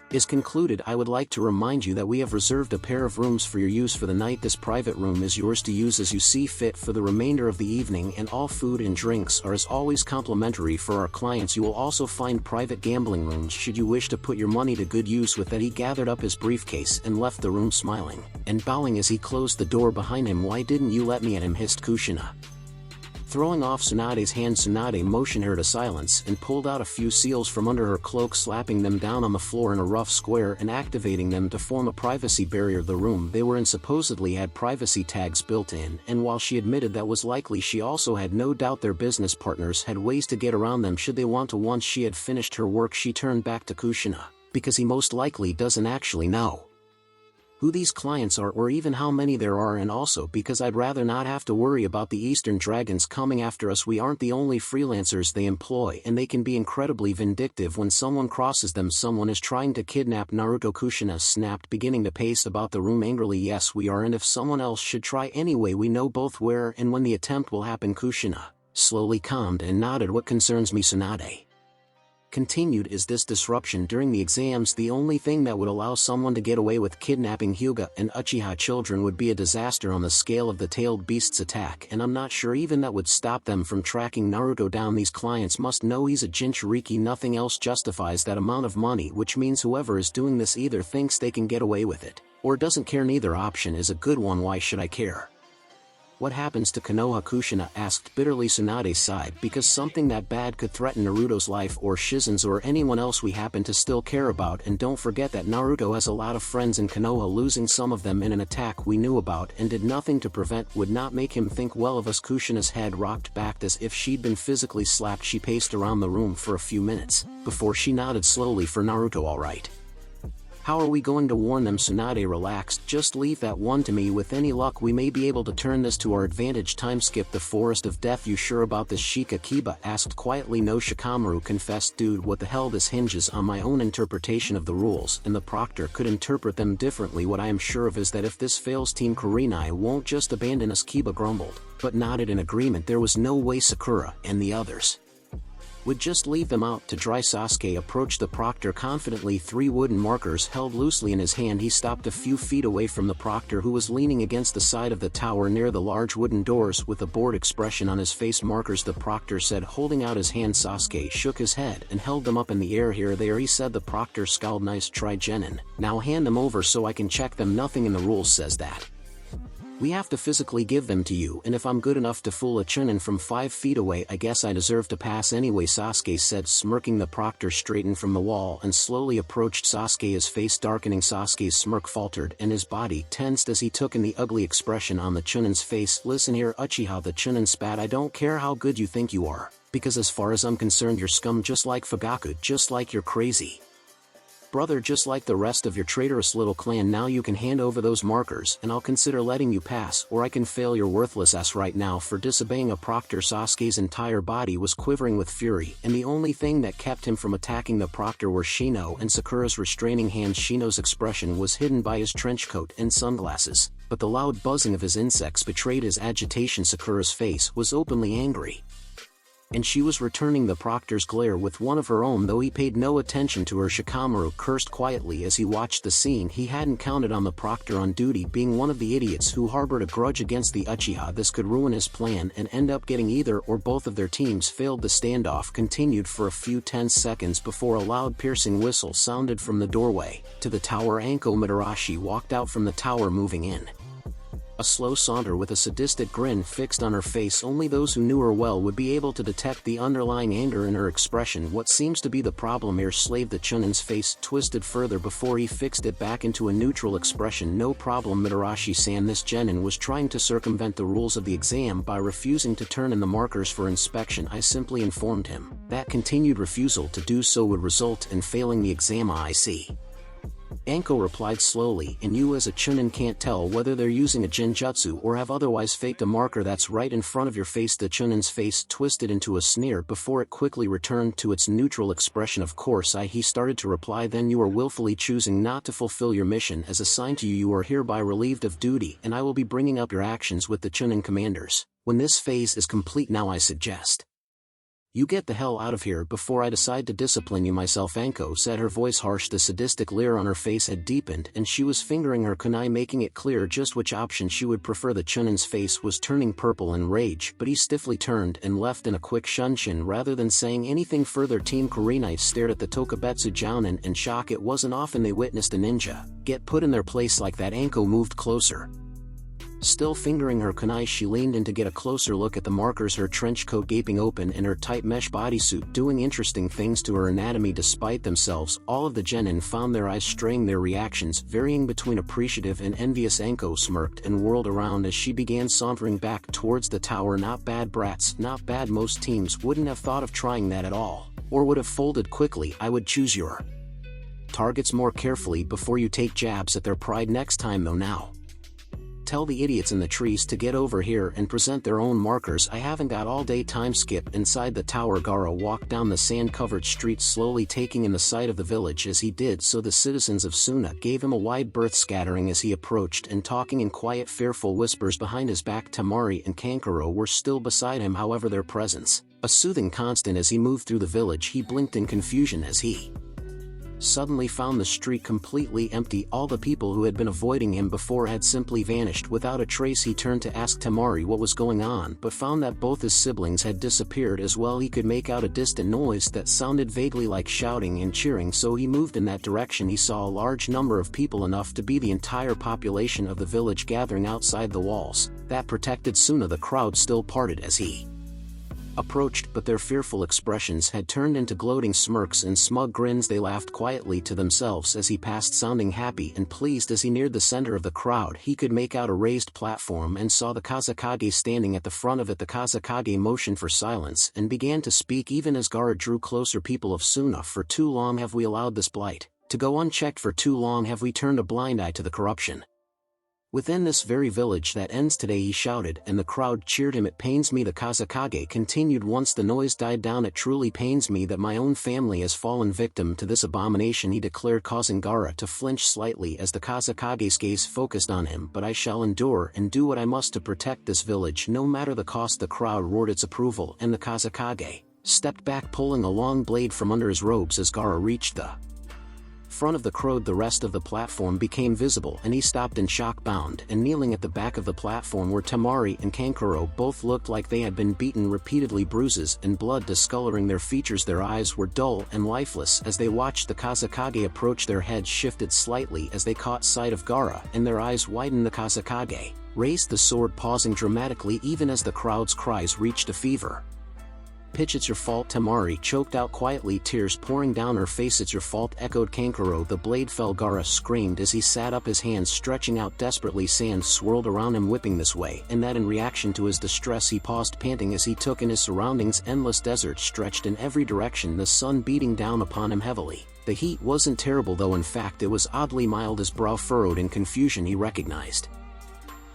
is concluded, I would like to remind you that we have reserved a pair of rooms for your use for the night. This private room is yours to use as you see fit for the remainder of the evening, and all food and drinks are as always complimentary for our clients. You will also find private gambling rooms should you wish to put your money to good use." With that, he gathered up his briefcase and left the room, smiling and bowing as he closed the door behind him. "Why didn't you let me at him?" hissed Kushina. Throwing off Tsunade's hand, Tsunade motioned her to silence and pulled out a few seals from under her cloak, slapping them down on the floor in a rough square and activating them to form a privacy barrier. The room they were in supposedly had privacy tags built in, and while she admitted that was likely, she also had no doubt their business partners had ways to get around them should they want to. Once she had finished her work, she turned back to Kushina, because he most likely doesn't actually know who these clients are or even how many there are, and also because I'd rather not have to worry about the Eastern Dragons coming after us. We aren't the only freelancers they employ, and they can be incredibly vindictive when someone crosses them. Someone is trying to kidnap Naruto." Kushina snapped, beginning to pace about the room angrily. "Yes, we are, and if someone else should try anyway, we know both where and when the attempt will happen." Kushina slowly calmed and nodded. "What concerns me," Tsunade continued, "is this disruption during the exams. The only thing that would allow someone to get away with kidnapping Hyuga and Uchiha children would be a disaster on the scale of the tailed beast's attack, and I'm not sure even that would stop them from tracking Naruto down. These clients must know he's a Jinchuriki. Nothing else justifies that amount of money, which means whoever is doing this either thinks they can get away with it, or doesn't care. Neither option is a good one. Why should I care what happens to Konoha?" Kushina asked bitterly. Tsunade sighed, "Because something that bad could threaten Naruto's life or Shizen's or anyone else we happen to still care about. And don't forget that Naruto has a lot of friends in Konoha. Losing some of them in an attack we knew about and did nothing to prevent would not make him think well of us." Kushina's head rocked back as if she'd been physically slapped. She paced around the room for a few minutes before she nodded slowly. "For Naruto, all right. How are we going to warn them?" Tsunade relaxed. "Just leave that one to me. With any luck we may be able to turn this to our advantage." Time skip the Forest of Death. "You sure about this?" Shika Kiba asked quietly. "No," Shikamaru confessed. "Dude, what the hell? This hinges on my own interpretation of the rules, and the proctor could interpret them differently. What I am sure of is that if this fails, Team Kurenai won't just abandon us." Kiba grumbled, but nodded in agreement. There was no way Sakura and the others would just leave them out to dry. Sasuke approached the proctor confidently, 3 wooden markers held loosely in his hand. He stopped a few feet away from the proctor, who was leaning against the side of the tower near the large wooden doors with a bored expression on his face. "Markers," the proctor said, holding out his hand. Sasuke shook his head and held them up in the air. "Here they are," he said. The proctor scowled. "Nice try, Genin. Now hand them over so I can check them." "Nothing in the rules says that. We have to physically give them to you, and if I'm good enough to fool a Chunin from 5 feet away, I guess I deserve to pass anyway," Sasuke said, smirking. The proctor straightened from the wall and slowly approached Sasuke, his face darkening. Sasuke's smirk faltered and his body tensed as he took in the ugly expression on the Chunin's face. "Listen here, Uchiha," the Chunin spat, "I don't care how good you think you are, because as far as I'm concerned you're scum, just like Fugaku, just like your crazy brother, just like the rest of your traitorous little clan. Now you can hand over those markers and I'll consider letting you pass, or I can fail your worthless ass right now for disobeying a proctor." Sasuke's entire body was quivering with fury, and the only thing that kept him from attacking the proctor were Shino and Sakura's restraining hands. Shino's expression was hidden by his trench coat and sunglasses, but the loud buzzing of his insects betrayed his agitation. Sakura's face was openly angry, and she was returning the proctor's glare with one of her own, though he paid no attention to her. Shikamaru cursed quietly as he watched the scene. He hadn't counted on the proctor on duty being one of the idiots who harbored a grudge against the Uchiha. This could ruin his plan and end up getting either or both of their teams failed. The standoff continued for a few tense seconds before a loud piercing whistle sounded from the doorway to the tower. Anko Mitarashi walked out from the tower, moving in a slow saunter with a sadistic grin fixed on her face. Only those who knew her well would be able to detect the underlying anger in her expression. "What seems to be the problem here, slave?" The Chunin's face twisted further before he fixed it back into a neutral expression. "No problem, Mitarashi-san. This Genin was trying to circumvent the rules of the exam by refusing to turn in the markers for inspection. I simply informed him that continued refusal to do so would result in failing the exam." "I see. Anko replied slowly, and you as a chunin can't tell whether they're using a genjutsu or have otherwise faked a marker that's right in front of your face. The chunin's face twisted into a sneer before it quickly returned to its neutral expression. Of course he started to reply. Then you are willfully choosing not to fulfill your mission as assigned to you. You are hereby relieved of duty, and I will be bringing up your actions with the chunin commanders. When this phase is complete now, I suggest you get the hell out of here before I decide to discipline you myself. Anko said, her voice harsh. The sadistic leer on her face had deepened and she was fingering her kunai, making it clear just which option she would prefer. The chunin's face was turning purple in rage, but he stiffly turned and left in a quick shunshin rather than saying anything further. Team Kurenai stared at the Tokubetsu Jounin in shock. It wasn't often they witnessed a ninja get put in their place like that. Anko moved closer. Still fingering her kunai, she leaned in to get a closer look at the markers, her trench coat gaping open and her tight mesh bodysuit doing interesting things to her anatomy. Despite themselves, all of the genin found their eyes straying, their reactions varying between appreciative and envious. Anko smirked and whirled around as she began sauntering back towards the tower. Not bad, brats, not bad. Most teams wouldn't have thought of trying that at all, or would have folded quickly. I would choose your targets more carefully before you take jabs at their pride next time though. Now tell the idiots in the trees to get over here and present their own markers. I haven't got all day. Time skip. Inside the tower, Gaara walked down the sand-covered street, slowly taking in the sight of the village. As he did so, the citizens of Suna gave him a wide berth, scattering as he approached and talking in quiet, fearful whispers behind his back. Temari and Kankuro were still beside him, however, their presence a soothing constant. As he moved through the village, he blinked in confusion as he suddenly found the street completely empty. All the people who had been avoiding him before had simply vanished without a trace. He turned to ask Temari what was going on, but found that both his siblings had disappeared as well. He could make out a distant noise that sounded vaguely like shouting and cheering, so he moved in that direction. He saw a large number of people, enough to be the entire population of the village, gathering outside the walls that protected Suna. The crowd still parted as he approached, but their fearful expressions had turned into gloating smirks and smug grins. They laughed quietly to themselves as he passed, sounding happy and pleased. As he neared the center of the crowd, he could make out a raised platform and saw the Kazekage standing at the front of it. The Kazekage motioned for silence and began to speak even as Gaara drew closer. People of Suna, for too long have we allowed this blight to go unchecked. For too long have we turned a blind eye to the corruption within this very village that ends today, he shouted, and the crowd cheered him. It pains me, the Kazekage continued once the noise died down. It truly pains me that my own family has fallen victim to this abomination, he declared, causing Gaara to flinch slightly as the Kazekage's gaze focused on him. But I shall endure and do what I must to protect this village, no matter the cost. The crowd roared its approval, and the Kazekage stepped back, pulling a long blade from under his robes. As Gaara reached the front of the crowd, the rest of the platform became visible, and he stopped in shock, bound, and kneeling at the back of the platform were Temari and Kankuro. Both looked like they had been beaten repeatedly, bruises and blood discoloring their features. Their eyes were dull and lifeless as they watched the Kazekage approach. Their heads shifted slightly as they caught sight of Gaara, and their eyes widened. The Kazekage raised the sword, pausing dramatically even as the crowd's cries reached a fever pitch. It's your fault, Temari choked out quietly, tears pouring down her face. It's your fault, echoed Kankuro. The blade fell, Gaara screamed as he sat up, his hands stretching out desperately. Sand swirled around him, whipping this way and that. In reaction to his distress, he paused, panting as he took in his surroundings. Endless desert stretched in every direction, the sun beating down upon him heavily. The heat wasn't terrible though, in fact it was oddly mild. His brow furrowed in confusion. He recognized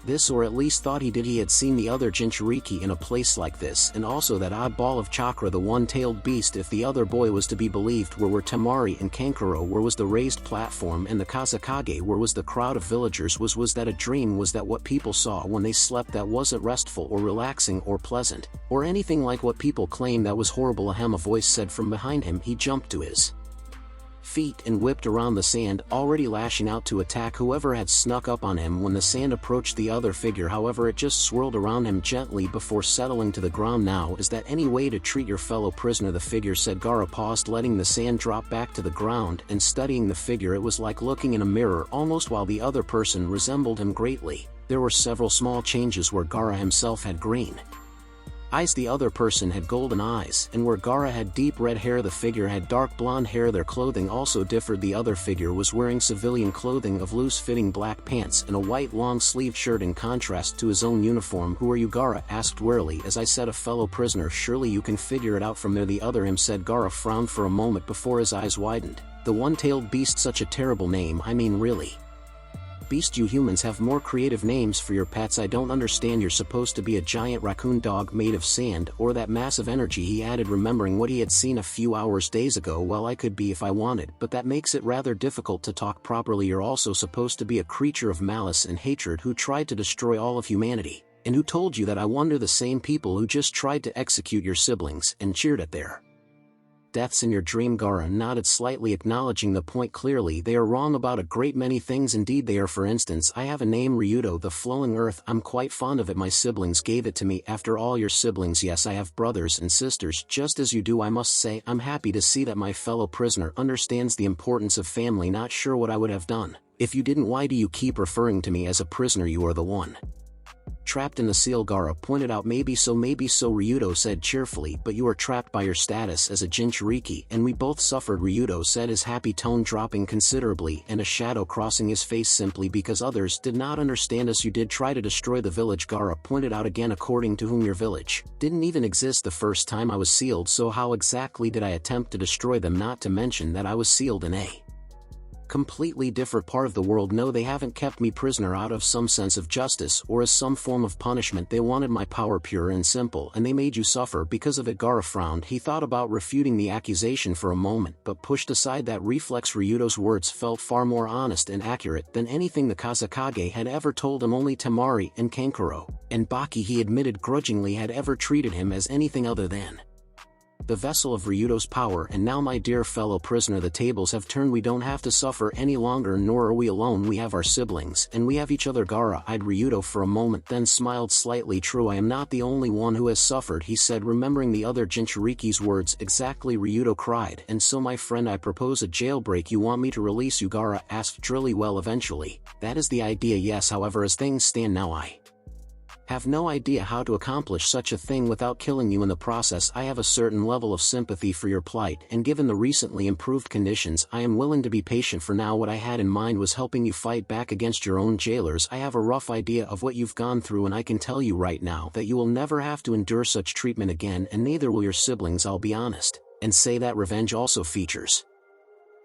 this, or at least thought he did. He had seen the other Jinchuriki in a place like this, and also that odd ball of chakra, the one-tailed beast, if the other boy was to be believed. Where Temari and Kankuro? Where was the raised platform and the Kazekage? Where was the crowd of villagers? Was that a dream? Was that what people saw when they slept? That wasn't restful or relaxing or pleasant, or anything like what people claim. That was horrible. Ahem, a voice said from behind him. He jumped to his feet and whipped around the sand, already lashing out to attack whoever had snuck up on him. When the sand approached the other figure, however, it just swirled around him gently before settling to the ground. Now, is that any way to treat your fellow prisoner? The figure said. Gaara paused, letting the sand drop back to the ground and studying the figure. It was like looking in a mirror almost. While the other person resembled him greatly, there were several small changes. Where Gaara himself had green eyes, the other person had golden eyes, and where Gaara had deep red hair, the figure had dark blonde hair. Their clothing also differed. The other figure was wearing civilian clothing of loose-fitting black pants and a white long-sleeved shirt, in contrast to his own uniform. Who are you? Gaara asked wearily. As I said, a fellow prisoner. Surely you can figure it out from there. The other him said. Gaara frowned for a moment before his eyes widened. The one-tailed beast, such a terrible name, I mean really. Beast, you humans have more creative names for your pets. I don't understand. You're supposed to be a giant raccoon dog made of sand, or that massive energy, he added, remembering what he had seen a few days ago. Well, I could be if I wanted, but that makes it rather difficult to talk properly. You're also supposed to be a creature of malice and hatred who tried to destroy all of humanity. And who told you that? I wonder. The same people who just tried to execute your siblings and cheered at their deaths in your dream. Gaara nodded slightly, acknowledging the point. Clearly they are wrong about a great many things. Indeed they are. For instance, I have a name, Ryudo, the flowing earth. I'm quite fond of it. My siblings gave it to me. After all, your siblings? Yes, I have brothers and sisters, just as you do. I must say, I'm happy to see that my fellow prisoner understands the importance of family. Not sure what I would have done if you didn't. Why do you keep referring to me as a prisoner? You are the one trapped in the seal, Gaara pointed out. Maybe so, Ryudo said cheerfully, but you are trapped by your status as a Jinchuriki, and we both suffered, Ryudo said, his happy tone dropping considerably and a shadow crossing his face. Simply because others did not understand us. You did try to destroy the village, Gaara pointed out again. According to whom? Your village didn't even exist the first time I was sealed, so how exactly did I attempt to destroy them? Not to mention that I was sealed in a completely different part of the world. No, they haven't kept me prisoner out of some sense of justice or as some form of punishment. They wanted my power, pure and simple, and they made you suffer because of it. Gaara frowned. He thought about refuting the accusation for a moment, but pushed aside that reflex. Ryudo's words felt far more honest and accurate than anything the Kazekage had ever told him. Only Temari and Kankuro and Baki, he admitted grudgingly, had ever treated him as anything other than the vessel of Ryudo's power. And now, my dear fellow prisoner, the tables have turned. We don't have to suffer any longer, nor are we alone. We have our siblings, and we have each other. Gaara eyed Ryudo for a moment, then smiled slightly. True, I am not the only one who has suffered, he said, remembering the other Jinchuriki's words. Exactly, Ryudo cried. And so, my friend, I propose a jailbreak. You want me to release you? Gaara asked drily. Well, eventually, that is the idea, yes. However, as things stand now, I have no idea how to accomplish such a thing without killing you in the process. I have a certain level of sympathy for your plight, and given the recently improved conditions, I am willing to be patient for now. What I had in mind was helping you fight back against your own jailers. I have a rough idea of what you've gone through, and I can tell you right now that you will never have to endure such treatment again, and neither will your siblings. I'll be honest and say that revenge also features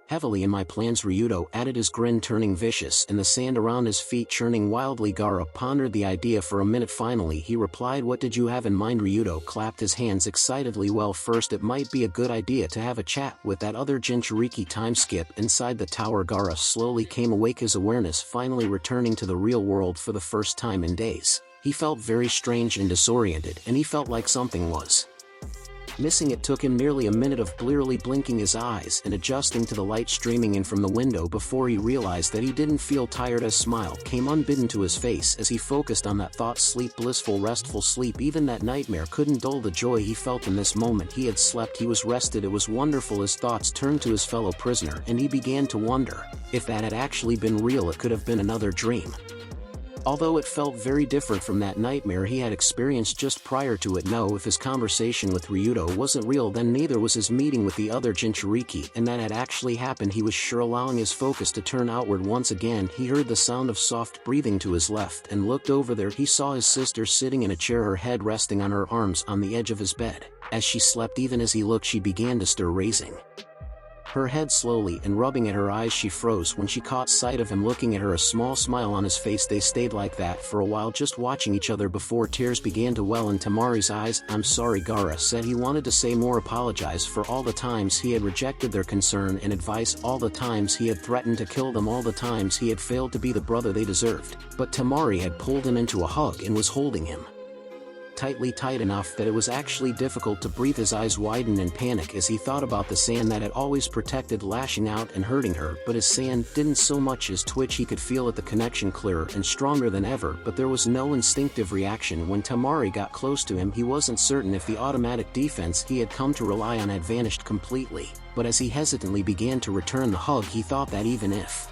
heavily in my plans, Ryudo added, his grin turning vicious and the sand around his feet churning wildly. Gaara pondered the idea for a minute. Finally he replied, what did you have in mind? Ryudo clapped his hands excitedly. Well, first, it might be a good idea to have a chat with that other Jinchuriki. Time skip inside the tower. Gaara slowly came awake, his awareness finally returning to the real world for the first time in days. He felt very strange and disoriented, and he felt like something was missing. It took him nearly a minute of blearily blinking his eyes and adjusting to the light streaming in from the window before he realized that he didn't feel tired. A smile came unbidden to his face as he focused on that thought. Sleep, blissful, restful sleep. Even that nightmare couldn't dull the joy he felt in this moment. He had slept, he was rested, it was wonderful. His thoughts turned to his fellow prisoner, and he began to wonder if that had actually been real. It could have been another dream. Although it felt very different from that nightmare he had experienced just prior to it. No, if his conversation with Ryudo wasn't real, then neither was his meeting with the other Jinchuriki, and that had actually happened, he was sure. Allowing his focus to turn outward once again, he heard the sound of soft breathing to his left and looked over there. He saw his sister sitting in a chair, her head resting on her arms on the edge of his bed. As she slept, even as he looked, she began to stir, raising her head slowly and rubbing at her eyes. She froze when she caught sight of him looking at her, a small smile on his face. They stayed like that for a while, just watching each other, before tears began to well in Temari's eyes. I'm sorry, Gaara said. He wanted to say more, apologize for all the times he had rejected their concern and advice, all the times he had threatened to kill them, all the times he had failed to be the brother they deserved. But Temari had pulled him into a hug and was holding him tightly, tight enough that it was actually difficult to breathe. His eyes widened in panic as he thought about the sand that had always protected, lashing out and hurting her. But his sand didn't so much as twitch. He could feel it, the connection clearer and stronger than ever, but there was no instinctive reaction when Temari got close to him. He wasn't certain if the automatic defense he had come to rely on had vanished completely, but as he hesitantly began to return the hug, he thought that even if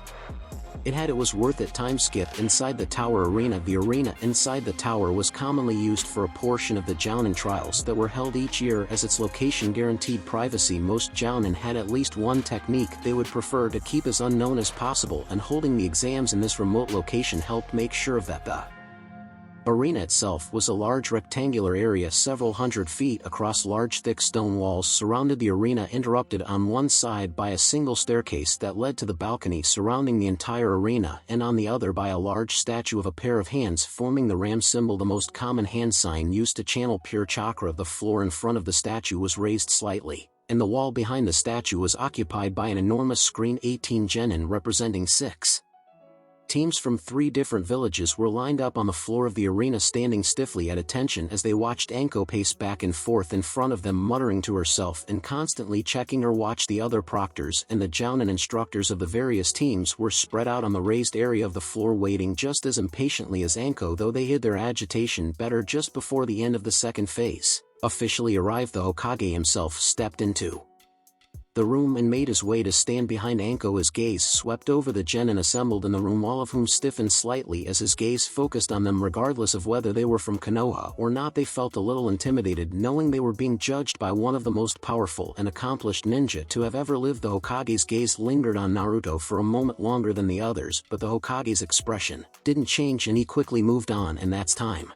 it was worth it. Time skip inside the tower arena. The arena inside the tower was commonly used for a portion of the Jounin trials that were held each year, as its location guaranteed privacy. Most Jounin had at least one technique they would prefer to keep as unknown as possible, and holding the exams in this remote location helped make sure of that. The Arena itself was a large rectangular area several hundred feet across. Large thick stone walls surrounded the arena, interrupted on one side by a single staircase that led to the balcony surrounding the entire arena, and on the other by a large statue of a pair of hands forming the ram symbol, the most common hand sign used to channel pure chakra. The floor in front of the statue was raised slightly, and the wall behind the statue was occupied by an enormous screen. 18 genin representing 6 teams from 3 different villages were lined up on the floor of the arena, standing stiffly at attention as they watched Anko pace back and forth in front of them, muttering to herself and constantly checking her watch. The other proctors and the jounin instructors of the various teams were spread out on the raised area of the floor, waiting just as impatiently as Anko, though they hid their agitation better. Just before the end of the second phase officially arrived, the Hokage himself stepped into the room and made his way to stand behind Anko. His gaze swept over the genin assembled in the room, all of whom stiffened slightly as his gaze focused on them. Regardless of whether they were from Konoha or not, they felt a little intimidated, knowing they were being judged by one of the most powerful and accomplished ninja to have ever lived. The Hokage's gaze lingered on Naruto for a moment longer than the others, but the Hokage's expression didn't change and he quickly moved on. "And that's time,"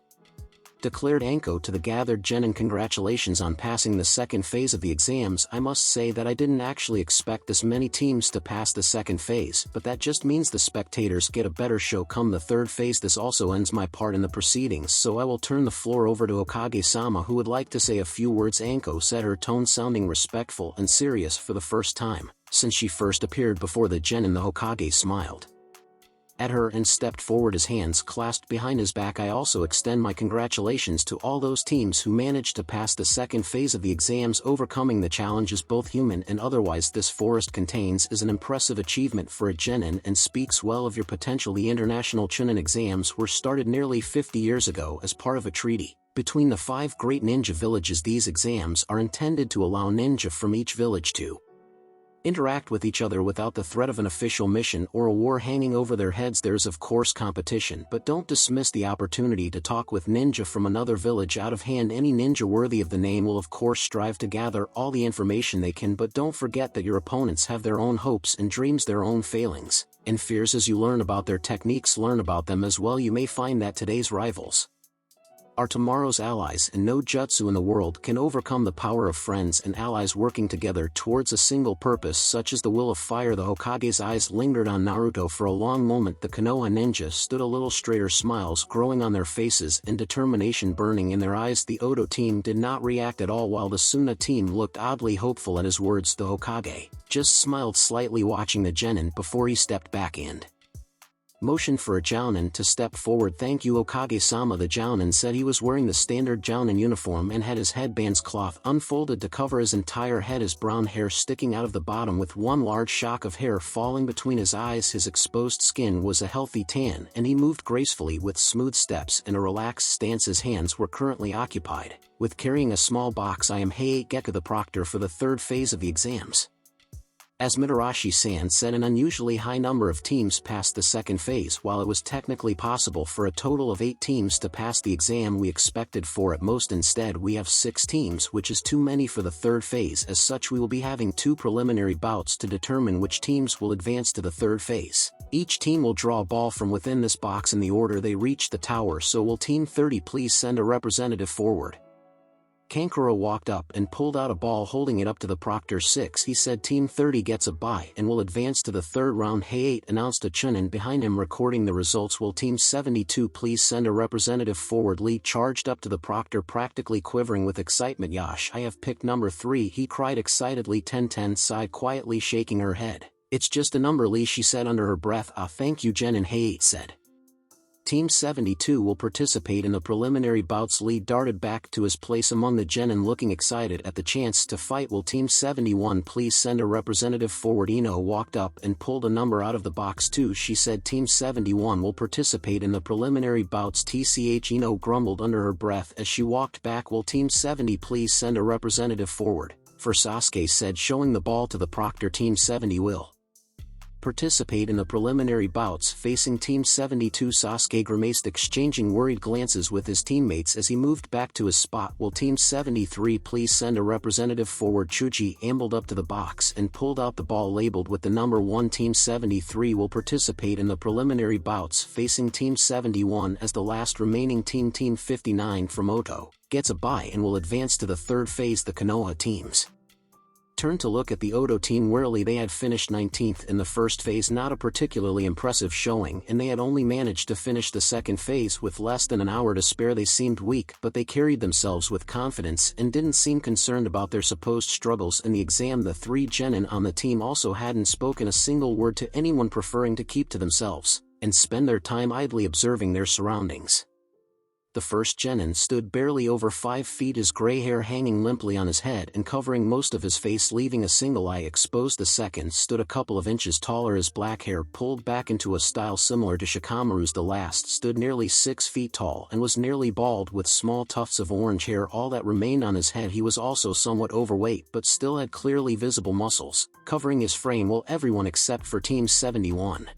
declared Anko to the gathered genin. "Congratulations on passing the second phase of the exams. I must say that I didn't actually expect this many teams to pass the second phase, but that just means the spectators get a better show come the third phase. This also ends my part in the proceedings, so I will turn the floor over to Hokage-sama, who would like to say a few words," Anko said, her tone sounding respectful and serious. For the first time since she first appeared before the genin, the Hokage smiled at her and stepped forward, his hands clasped behind his back. "I also extend my congratulations to all those teams who managed to pass the second phase of the exams. Overcoming the challenges, both human and otherwise, this forest contains is an impressive achievement for a genin and speaks well of your potential." The international Chunin exams were started nearly 50 years ago as part of a treaty between the 5 great ninja villages. These exams are intended to allow ninja from each village to interact with each other without the threat of an official mission or a war hanging over their heads. There's of course competition, but don't dismiss the opportunity to talk with ninja from another village out of hand. Any ninja worthy of the name will of course strive to gather all the information they can, but don't forget that your opponents have their own hopes and dreams, their own failings and fears. As you learn about their techniques, learn about them as well. You may find that today's rivals are tomorrow's allies, and no jutsu in the world can overcome the power of friends and allies working together towards a single purpose, such as the will of fire. The Hokage's eyes lingered on Naruto for a long moment. The Konoha ninja stood a little straighter, smiles growing on their faces and determination burning in their eyes. The Odo team did not react at all, while the Suna team looked oddly hopeful at his words. The Hokage just smiled slightly, watching the genin before he stepped back and motioned for a jounin to step forward. "Thank you, Hokage-sama." The jounin said. He was wearing the standard jounin uniform and had his headband's cloth unfolded to cover his entire head, his brown hair sticking out of the bottom with one large shock of hair falling between his eyes. His exposed skin was a healthy tan, and he moved gracefully with smooth steps and a relaxed stance. His hands were currently occupied with carrying a small box. "I am Heiei Gekka, the proctor for the third phase of the exams." As Mitarashi-san said, an unusually high number of teams passed the second phase. While it was technically possible for a total of 8 teams to pass the exam, we expected 4 at most. Instead, we have 6 teams, which is too many for the third phase. As such, we will be having 2 preliminary bouts to determine which teams will advance to the third phase. Each team will draw a ball from within this box in the order they reach the tower. So will Team 30 please send a representative forward? Kankuro walked up and pulled out a ball, holding it up to the proctor. 6, he said. "Team 30 gets a bye and will advance to the third round." Heiei announced a chunin behind him, recording the results. "Will Team 72 please send a representative forward?" Lee charged up to the proctor, practically quivering with excitement. "Yash, I have picked number 3, he cried excitedly. 10-10 sighed quietly, shaking her head. "It's just a number, Lee," she said under her breath. "Ah, thank you, Genin," Heiei said. "Team 72 will participate in the preliminary bouts." Lee darted back to his place among the genin, looking excited at the chance to fight. "Will Team 71 please send a representative forward?" Ino walked up and pulled a number out of the box too. She said, "Team 71 will participate in the preliminary bouts." Tch, Ino grumbled under her breath as she walked back. "Will Team 70 please send a representative forward?" For Sasuke said, showing the ball to the proctor. "Team 70 will participate in the preliminary bouts facing Team 72. Sasuke grimaced, exchanging worried glances with his teammates as he moved back to his spot. Will Team 73 please send a representative forward? Chuji ambled up to the box and pulled out the ball labeled with the number 1. Team 73 will participate in the preliminary bouts facing Team 71 as the last remaining team. Team 59 from Oto gets a bye and will advance to the third phase. The Konoha teams turned to look at the Oto team warily. They had finished 19th in the first phase, not a particularly impressive showing, and they had only managed to finish the second phase with less than an hour to spare. They seemed weak, but they carried themselves with confidence and didn't seem concerned about their supposed struggles in the exam. The 3 genin on the team also hadn't spoken a single word to anyone, preferring to keep to themselves and spend their time idly observing their surroundings. The first genin stood barely over 5 feet, his gray hair hanging limply on his head and covering most of his face, leaving a single eye exposed. The second stood a couple of inches taller, his black hair pulled back into a style similar to Shikamaru's. The last stood nearly 6 feet tall and was nearly bald with small tufts of orange hair all that remained on his head. He was also somewhat overweight but still had clearly visible muscles covering his frame, while everyone except for Team 71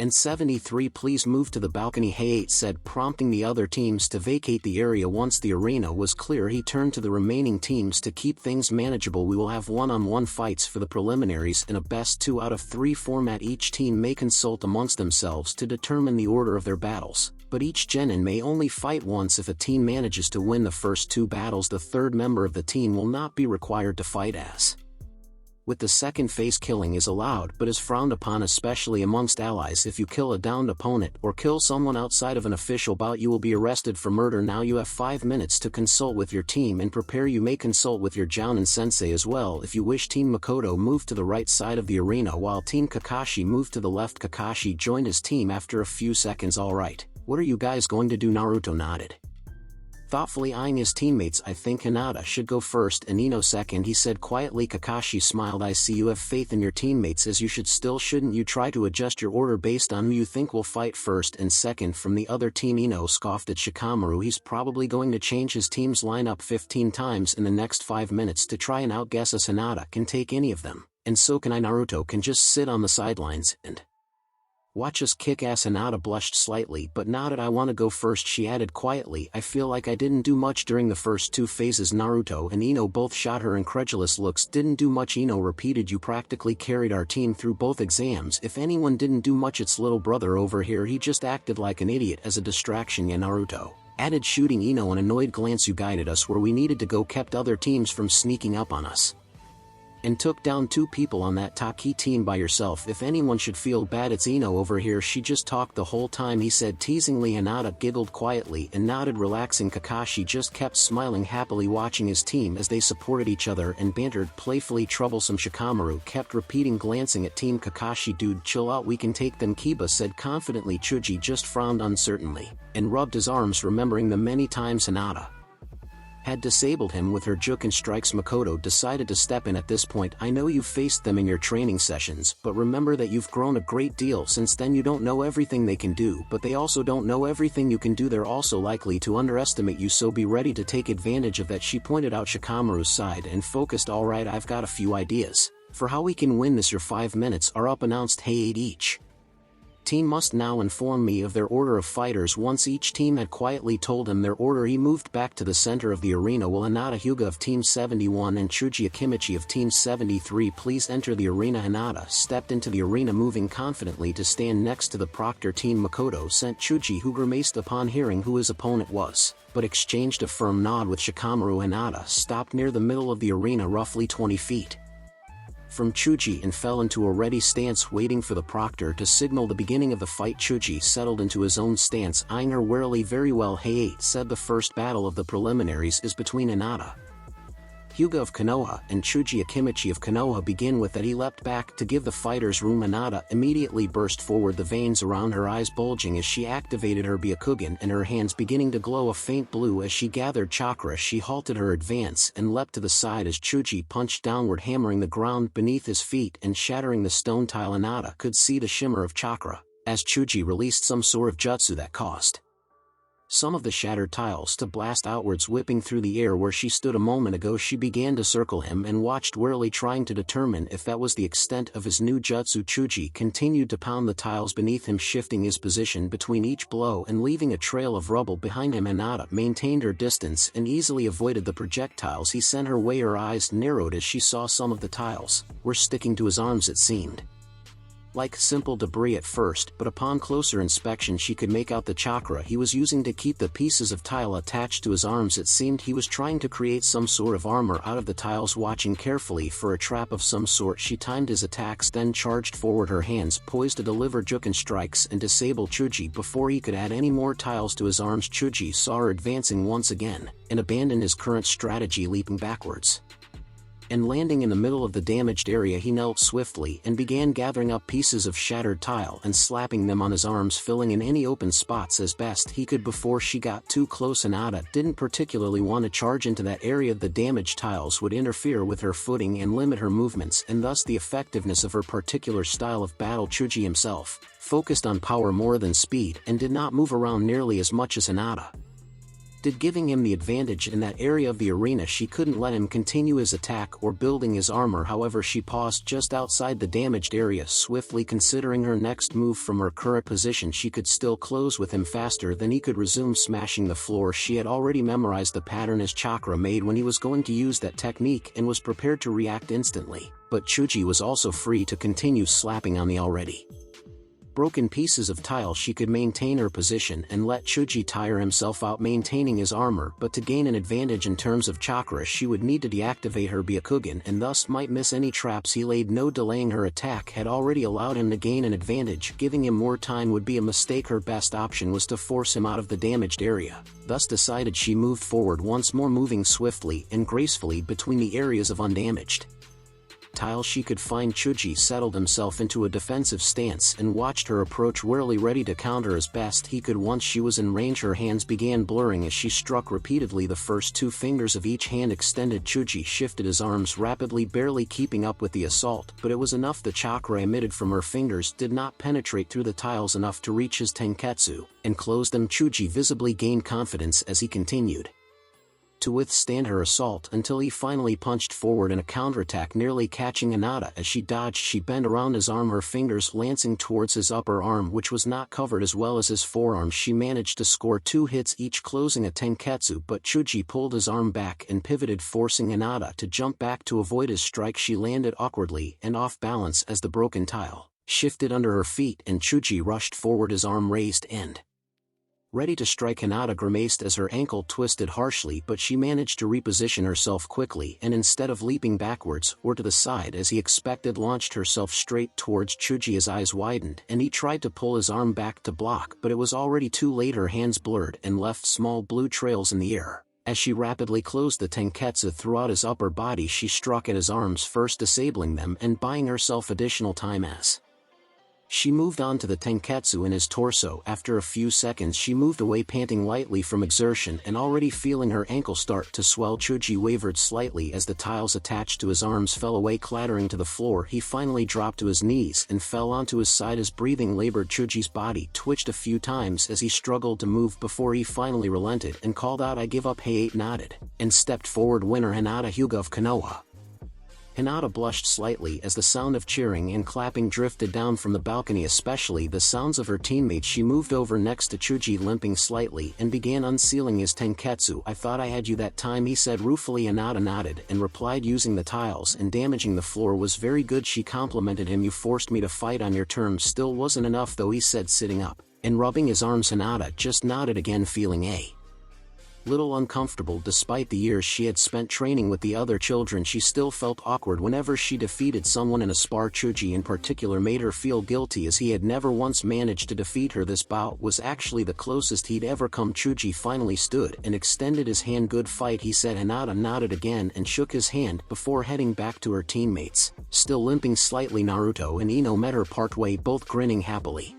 and 73 please move to the balcony, Hayate said, prompting the other teams to vacate the area. Once the arena was clear, he turned to the remaining teams to keep things manageable. We will have one-on-one fights for the preliminaries in a best 2 out of 3 format. Each team may consult amongst themselves to determine the order of their battles, but each genin may only fight once. If a team manages to win the first 2 battles, the third member of the team will not be required to fight as. With the second phase, killing is allowed but is frowned upon, especially amongst allies. If you kill a downed opponent or kill someone outside of an official bout, you will be arrested for murder. Now you have 5 minutes to consult with your team and prepare. You may consult with your Jounin sensei as well if you wish. Team Makoto moved to the right side of the arena while Team Kakashi moved to the left. Kakashi joined his team after a few seconds. Alright, what are you guys going to do? Naruto nodded, thoughtfully eyeing his teammates. I think Hinata should go first and Ino second, he said quietly. Kakashi smiled. I see you have faith in your teammates, as you should. Still, shouldn't you try to adjust your order based on who you think will fight first and second from the other team? Ino scoffed at Shikamaru. He's probably going to change his team's lineup 15 times in the next 5 minutes to try and outguess us. Hinata can take any of them, and so can I. Naruto can just sit on the sidelines and watch us kick ass. Hinata blushed slightly but nodded. I want to go first, she added quietly. I feel like I didn't do much during the first 2 phases. Naruto and Ino both shot her incredulous looks. Didn't do much? Ino repeated. You practically carried our team through both exams. If anyone didn't do much, it's little brother over here. He just acted like an idiot as a distraction. Yeah, Naruto added, shooting Ino an annoyed glance. You guided us where we needed to go, kept other teams from sneaking up on us, and took down 2 people on that Taki team by yourself. If anyone should feel bad, it's Ino over here. She just talked the whole time, he said teasingly. Hinata giggled quietly and nodded, relaxing. Kakashi just kept smiling happily, watching his team as they supported each other and bantered playfully. Troublesome, Shikamaru kept repeating, glancing at Team Kakashi. Dude, chill out, we can take them, Kiba said confidently. Chuji just frowned uncertainly and rubbed his arms, remembering the many times Hinata had disabled him with her Juken strikes. Makoto decided to step in at this point. I know you've faced them in your training sessions, but remember that you've grown a great deal since then. You don't know everything they can do, but they also don't know everything you can do. They're also likely to underestimate you, so be ready to take advantage of that. She pointed out Shikamaru's side and focused. Alright, I've got a few ideas for how we can win this. Your 5 minutes are up, announced Hayate. Each team must now inform me of their order of fighters. Once each team had quietly told him their order, he moved back to the center of the arena. Will Hinata Hyuga of Team 71 and Chuji Akimichi of Team 73 please enter the arena? Hinata stepped into the arena, moving confidently to stand next to the proctor. Team Makoto sent Chuji, who grimaced upon hearing who his opponent was, but exchanged a firm nod with Shikamaru. Hinata stopped near the middle of the arena, roughly 20 feet from Chuji, and fell into a ready stance, waiting for the proctor to signal the beginning of the fight. Chuji settled into his own stance, eyeing her warily. Very well, Hayate said. The first battle of the preliminaries is between Hinata Hyuga of Konoha and Chuji Akimichi of Konoha. Begin with that. He leapt back to give the fighters room. Hinata immediately burst forward, the veins around her eyes bulging as she activated her Byakugan and her hands beginning to glow a faint blue as she gathered chakra. She halted her advance and leapt to the side as Chuji punched downward, hammering the ground beneath his feet and shattering the stone tile. Hinata could see the shimmer of chakra as Chuji released some sort of jutsu that caused some of the shattered tiles to blast outwards, whipping through the air where she stood a moment ago. She began to circle him and watched warily, trying to determine if that was the extent of his new jutsu. Chuji continued to pound the tiles beneath him, shifting his position between each blow and leaving a trail of rubble behind him. Hinata maintained her distance and easily avoided the projectiles he sent her way. Her eyes narrowed as she saw some of the tiles were sticking to his arms. It seemed like simple debris at first, but upon closer inspection she could make out the chakra he was using to keep the pieces of tile attached to his arms. It seemed he was trying to create some sort of armor out of the tiles. Watching carefully for a trap of some sort, she timed his attacks, then charged forward, her hands poised to deliver Juken strikes and disable Chuji before he could add any more tiles to his arms. Chuji saw her advancing once again, and abandoned his current strategy, leaping backwards and landing in the middle of the damaged area. He knelt swiftly and began gathering up pieces of shattered tile and slapping them on his arms, filling in any open spots as best he could before she got too close. Hinata didn't particularly want to charge into that area. The damaged tiles would interfere with her footing and limit her movements, and thus the effectiveness of her particular style of battle. Chuji himself focused on power more than speed and did not move around nearly as much as Hinata did, giving him the advantage in that area of the arena. She couldn't let him continue his attack or building his armor. However, she paused just outside the damaged area, swiftly considering her next move. From her current position she could still close with him faster than he could resume smashing the floor. She had already memorized the pattern his chakra made when he was going to use that technique and was prepared to react instantly, but Chuji was also free to continue slapping on the already broken pieces of tile. She could maintain her position and let Chuji tire himself out maintaining his armor, but to gain an advantage in terms of chakra she would need to deactivate her Byakugan and thus might miss any traps he laid. No delaying her attack had already allowed him to gain an advantage. Giving him more time would be a mistake. Her best option was to force him out of the damaged area. Thus decided, she moved forward once more, moving swiftly and gracefully between the areas of undamaged tile she could find. Chuji settled himself into a defensive stance and watched her approach warily, ready to counter as best he could. Once she was in range her hands began blurring as she struck repeatedly, the first two fingers of each hand extended. Chuji shifted his arms rapidly, barely keeping up with the assault, but it was enough. The chakra emitted from her fingers did not penetrate through the tiles enough to reach his tenketsu and close them. Chuji visibly gained confidence as he continued to withstand her assault until he finally punched forward in a counterattack, nearly catching Hinata as she dodged. She bent around his arm, her fingers lancing towards his upper arm, which was not covered, as well as his forearm. She managed to score 2 hits each, closing a tenketsu, but Chuji pulled his arm back and pivoted, forcing Hinata to jump back to avoid his strike. She landed awkwardly and off balance as the broken tile shifted under her feet, and Chuji rushed forward, his arm raised and ready to strike. Hinata grimaced as her ankle twisted harshly, but she managed to reposition herself quickly and, instead of leaping backwards or to the side as he expected, launched herself straight towards Chuji. His eyes widened and he tried to pull his arm back to block, but it was already too late. Her hands blurred and left small blue trails in the air. As she rapidly closed the tenketsu throughout his upper body, she struck at his arms first, disabling them and buying herself additional time as she moved on to the tenketsu in his torso. After a few seconds she moved away, panting lightly from exertion and already feeling her ankle start to swell. Chuji wavered slightly as the tiles attached to his arms fell away, clattering to the floor. He finally dropped to his knees and fell onto his side as breathing labored. Chuji's body twitched a few times as he struggled to move before he finally relented and called out, "I give up." Height nodded and stepped forward. "Winner Hinata Hyuga of Konoha." Hinata blushed slightly as the sound of cheering and clapping drifted down from the balcony, especially the sounds of her teammates. She moved over next to Chuji, limping slightly, and began unsealing his tenketsu. "I thought I had you that time," he said ruefully. Hinata nodded and replied, "Using the tiles and damaging the floor was very good." She complimented him. "You forced me to fight on your terms." "Still wasn't enough though," he said, sitting up and rubbing his arms. Hinata just nodded again, feeling a little uncomfortable. Despite the years she had spent training with the other children, she still felt awkward whenever she defeated someone in a spar. Chuji in particular made her feel guilty as he had never once managed to defeat her. This bout was actually the closest he'd ever come. Chuji finally stood and extended his hand. "Good fight," he said. Hinata nodded again and shook his hand before heading back to her teammates. Still limping slightly, Naruto and Ino met her partway, both grinning happily.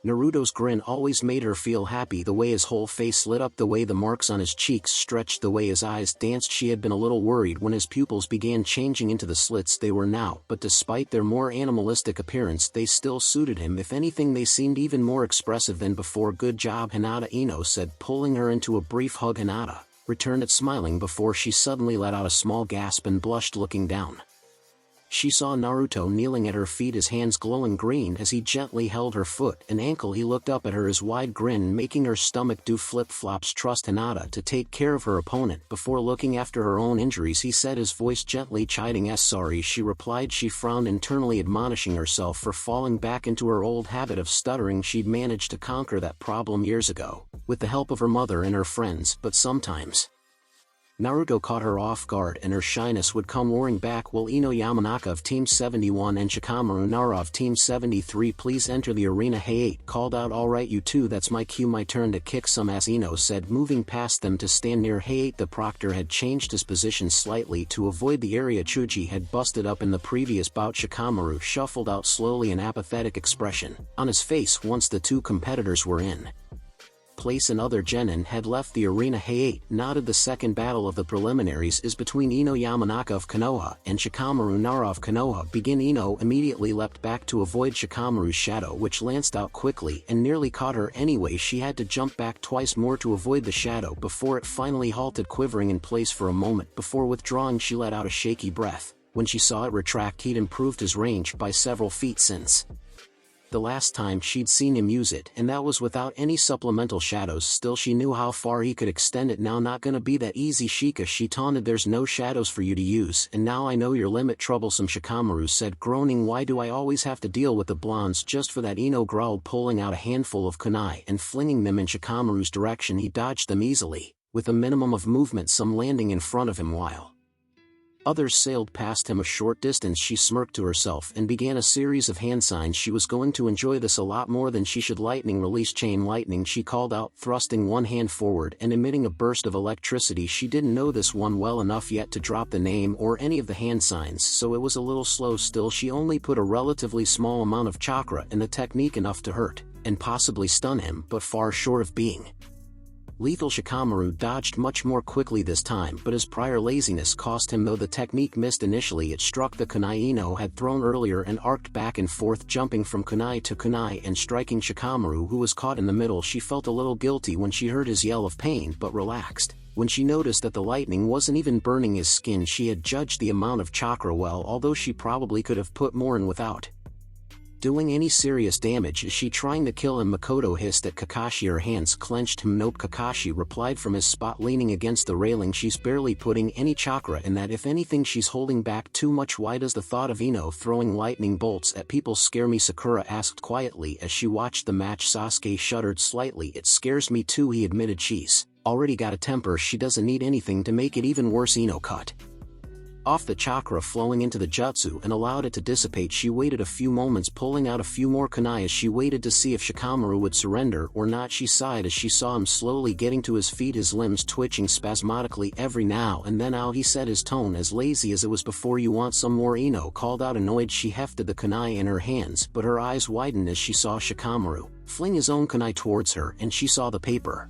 Naruto's grin always made her feel happy, the way his whole face lit up, the way the marks on his cheeks stretched, the way his eyes danced. She had been a little worried when his pupils began changing into the slits they were now, but despite their more animalistic appearance they still suited him. If anything, they seemed even more expressive than before. Good job, Hinata, Ino said, pulling her into a brief hug. Hinata returned it, smiling before she suddenly let out a small gasp and blushed, looking down. She saw Naruto kneeling at her feet, his hands glowing green as he gently held her foot and ankle. He looked up at her, his wide grin making her stomach do flip-flops. Trust Hinata to take care of her opponent before looking after her own injuries, he said, his voice gently chiding. Sorry, she replied. She frowned, internally admonishing herself for falling back into her old habit of stuttering. She'd managed to conquer that problem years ago, with the help of her mother and her friends, but sometimes Naruto caught her off guard and her shyness would come roaring back. Will Ino Yamanaka of Team 71 and Shikamaru Nara of Team 73 please enter the arena? Hayate called out. Alright you two, that's my cue, my turn to kick some ass, Ino said, moving past them to stand near Hayate. The proctor had changed his position slightly to avoid the area Chuji had busted up in the previous bout. Shikamaru shuffled out slowly, an apathetic expression on his face once the two competitors were in place and other genin had left the arena. Hayate nodded. The second battle of the preliminaries is between Ino Yamanaka of Konoha and Shikamaru Nara of Konoha. Begin. Ino immediately leapt back to avoid Shikamaru's shadow, which lanced out quickly and nearly caught her anyway. She had to jump back twice more to avoid the shadow before it finally halted, quivering in place for a moment before withdrawing. She let out a shaky breath when she saw it retract. He'd improved his range by several feet since the last time she'd seen him use it, and that was without any supplemental shadows. Still, she knew how far he could extend it. Now not gonna be that easy, Shika, she taunted. There's no shadows for you to use, and now I know your limit. Troublesome, Shikamaru said, groaning. Why do I always have to deal with the blondes just for that? Ino growled, pulling out a handful of kunai and flinging them in Shikamaru's direction. He dodged them easily, with a minimum of movement, some landing in front of him while others sailed past him a short distance. She smirked to herself and began a series of hand signs. She was going to enjoy this a lot more than she should. Lightning, release chain lightning, she called out, thrusting one hand forward and emitting a burst of electricity. She didn't know this one well enough yet to drop the name or any of the hand signs, so it was a little slow. Still, she only put a relatively small amount of chakra in the technique, enough to hurt and possibly stun him, but far short of being lethal. Shikamaru dodged much more quickly this time, but his prior laziness cost him. Though the technique missed initially, it struck the kunai Ino had thrown earlier and arced back and forth, jumping from kunai to kunai and striking Shikamaru, who was caught in the middle. She felt a little guilty when she heard his yell of pain, but relaxed when she noticed that the lightning wasn't even burning his skin. She had judged the amount of chakra well, although she probably could have put more in without doing any serious damage. Is she trying to kill him? Makoto hissed at Kakashi, her hands clenched. Nope, Kakashi replied from his spot, leaning against the railing. She's barely putting any chakra in that. If anything, she's holding back too much. Why does the thought of Ino throwing lightning bolts at people scare me? Sakura asked quietly as she watched the match. Sasuke shuddered slightly. It scares me too, he admitted. She's already got a temper, she doesn't need anything to make it even worse. Ino cut off the chakra flowing into the jutsu and allowed it to dissipate. She waited a few moments, pulling out a few more kunai as she waited to see if Shikamaru would surrender or not. She sighed as she saw him slowly getting to his feet, his limbs twitching spasmodically every now and then. He said, his tone as lazy as it was before. You want some more? Ino called out, annoyed. She hefted the kunai in her hands, but her eyes widened as she saw Shikamaru fling his own kunai towards her, and she saw the paper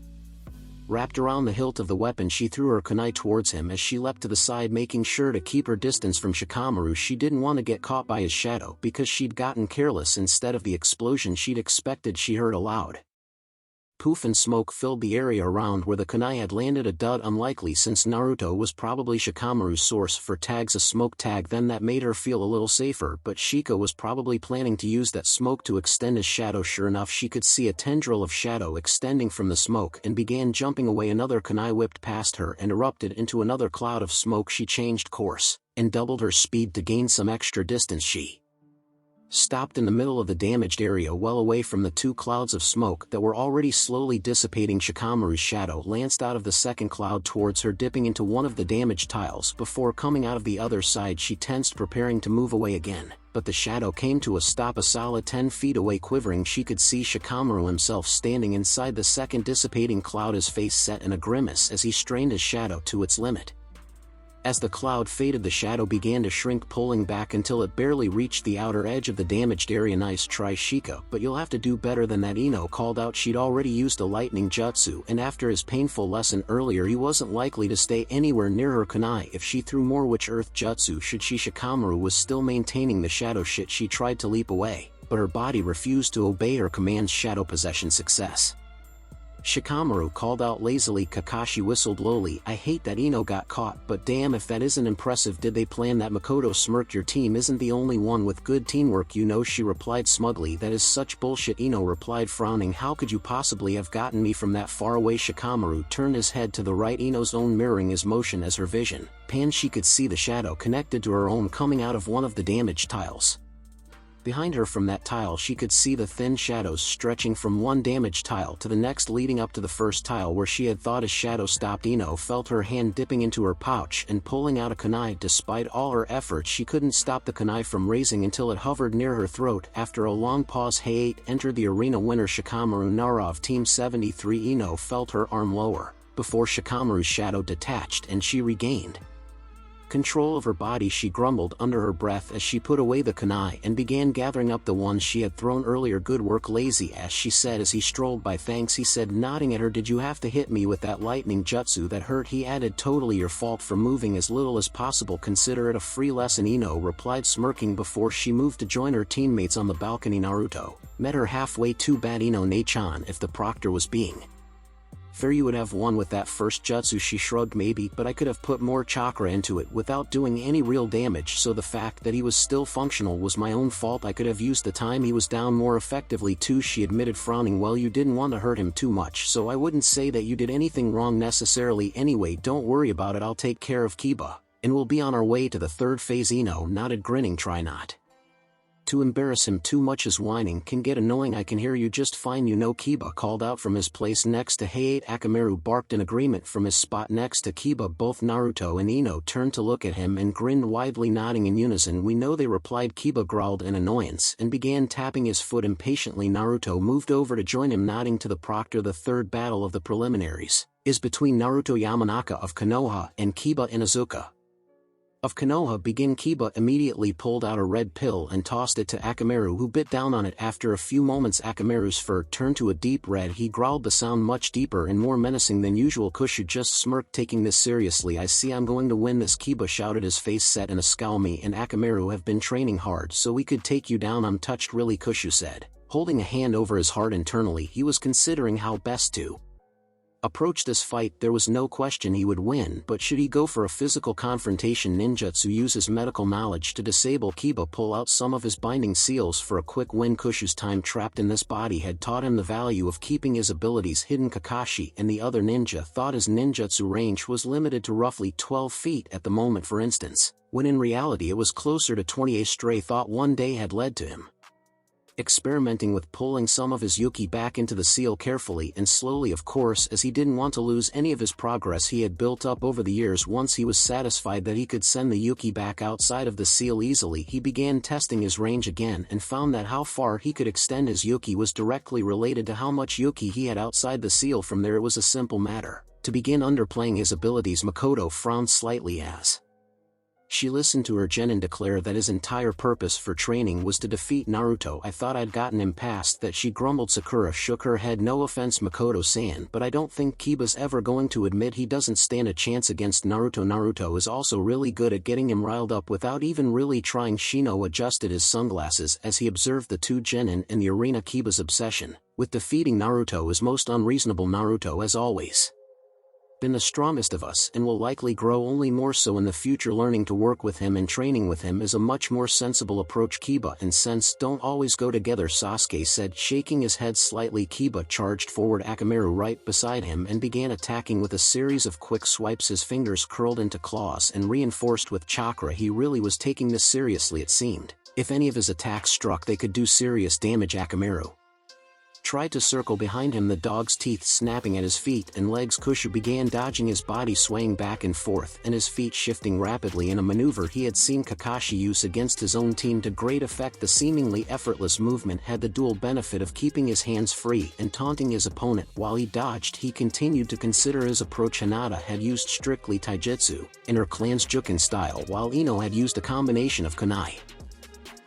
wrapped around the hilt of the weapon. She threw her kunai towards him as she leapt to the side, making sure to keep her distance from Shikamaru. She didn't want to get caught by his shadow because she'd gotten careless. Instead of the explosion she'd expected, she heard a loud poof and smoke filled the area around where the kunai had landed. A dud, unlikely since Naruto was probably Shikamaru's source for tags. A smoke tag then. That made her feel a little safer, but Shika was probably planning to use that smoke to extend his shadow. Sure enough, she could see a tendril of shadow extending from the smoke and began jumping away. Another kunai whipped past her and erupted into another cloud of smoke. She changed course and doubled her speed to gain some extra distance. She stopped in the middle of the damaged area, well away from the two clouds of smoke that were already slowly dissipating. Shikamaru's shadow lanced out of the second cloud towards her, dipping into one of the damaged tiles before coming out of the other side. She tensed, preparing to move away again, but the shadow came to a stop a solid 10 feet away. Quivering, she could see Shikamaru himself standing inside the second dissipating cloud, his face set in a grimace as he strained his shadow to its limit. As the cloud faded, the shadow began to shrink, pulling back until it barely reached the outer edge of the damaged area. Nice try, Shika, but you'll have to do better than that, Ino called out. She'd already used a lightning jutsu, and after his painful lesson earlier he wasn't likely to stay anywhere near her kunai if she threw more witch earth jutsu. Should she? Shikamaru was still maintaining the shadow shit. She tried to leap away, but her body refused to obey her commands. Shadow possession success, Shikamaru called out lazily. Kakashi whistled lowly. I hate that Ino got caught, but damn if that isn't impressive. Did they plan that? Makoto smirked. Your team isn't the only one with good teamwork, you know, she replied smugly. That is such bullshit, Ino replied, frowning. How could you possibly have gotten me from that far away? Shikamaru turned his head to the right, Ino's own mirroring his motion as her vision panned. She could see the shadow connected to her own coming out of one of the damaged tiles. Behind her from that tile she could see the thin shadows stretching from one damaged tile to the next, leading up to the first tile where she had thought his shadow stopped. Ino felt her hand dipping into her pouch and pulling out a kunai. Despite all her efforts she couldn't stop the kunai from raising until it hovered near her throat. After a long pause, Hayate entered the arena. Winner Shikamaru Nara of Team 73. Ino felt her arm lower before Shikamaru's shadow detached and she regained control of her body. She grumbled under her breath as she put away the kunai and began gathering up the ones she had thrown earlier. Good work, lazy ass, she said as he strolled by. Thanks, he said, nodding at her. Did you have to hit me with that lightning jutsu? That hurt, he added. Totally your fault for moving as little as possible. Consider it a free lesson, Ino replied, smirking before she moved to join her teammates on the balcony. Naruto met her halfway. Too bad, Ino Ne-chan, if the proctor was being fair you would have won with that first jutsu. She shrugged. Maybe, but I could have put more chakra into it without doing any real damage, so the fact that he was still functional was my own fault. I could have used the time he was down more effectively too, she admitted, frowning. Well, you didn't want to hurt him too much, so I wouldn't say that you did anything wrong necessarily. Anyway, don't worry about it, I'll take care of Kiba, and we'll be on our way to the third phase. Ino nodded, grinning. Try not to embarrass him too much, his whining can get annoying. I can hear you just fine, you know, Kiba called out from his place next to Hayate. Akamaru barked in agreement from his spot next to Kiba. Both Naruto and Ino turned to look at him and grinned widely, nodding in unison. We know, they replied. Kiba growled in annoyance and began tapping his foot impatiently. Naruto moved over to join him, nodding to the proctor. The third battle of the preliminaries is between Naruto Yamanaka of Konoha and Kiba Inuzuka of Konoha. Kiba immediately pulled out a red pill and tossed it to Akamaru, who bit down on it. After a few moments Akamaru's fur turned to a deep red. He growled, the sound much deeper and more menacing than usual. Kushu just smirked, taking this seriously. I see I'm going to win this, Kiba shouted, his face set in a scowl. Me and Akamaru have been training hard so we could take you down. I'm touched, really, Kushu said, holding a hand over his heart. Internally he was considering how best to approach this fight. There was no question he would win, but should he go for a physical confrontation? Ninjutsu, use his medical knowledge to disable Kiba, pull out some of his binding seals for a quick win. Kushu's time trapped in this body had taught him the value of keeping his abilities hidden. Kakashi and the other ninja thought his ninjutsu range was limited to roughly 12 feet at the moment, for instance, when in reality it was closer to 20. A stray thought one day had led to him experimenting with pulling some of his yuki back into the seal, carefully and slowly, of course, as he didn't want to lose any of his progress he had built up over the years. Once he was satisfied that he could send the yuki back outside of the seal easily, he began testing his range again and found that how far he could extend his yuki was directly related to how much yuki he had outside the seal. From there it was a simple matter to begin underplaying his abilities. Makoto frowned slightly as she listened to her genin declare that his entire purpose for training was to defeat Naruto. I thought I'd gotten him past that, she grumbled. Sakura shook her head. No offense, Makoto-san, but I don't think Kiba's ever going to admit he doesn't stand a chance against Naruto. Naruto is also really good at getting him riled up without even really trying. Shino adjusted his sunglasses as he observed the two genin in the arena. Kiba's obsession with defeating Naruto is most unreasonable. Naruto has always been the strongest of us and will likely grow only more so in the future. Learning to work with him and training with him is a much more sensible approach. Kiba and sense don't always go together, Sasuke said, shaking his head slightly. Kiba charged forward, Akamaru right beside him, and began attacking with a series of quick swipes. His fingers curled into claws and reinforced with chakra. He really was taking this seriously, it seemed. If any of his attacks struck, they could do serious damage. Akamaru tried to circle behind him, the dog's teeth snapping at his feet and legs. Kushu began dodging, his body swaying back and forth and his feet shifting rapidly in a maneuver he had seen Kakashi use against his own team to great effect. The seemingly effortless movement had the dual benefit of keeping his hands free and taunting his opponent. While he dodged, he continued to consider his approach. Hinata had used strictly taijutsu, in her clan's Juken style, while Ino had used a combination of kunai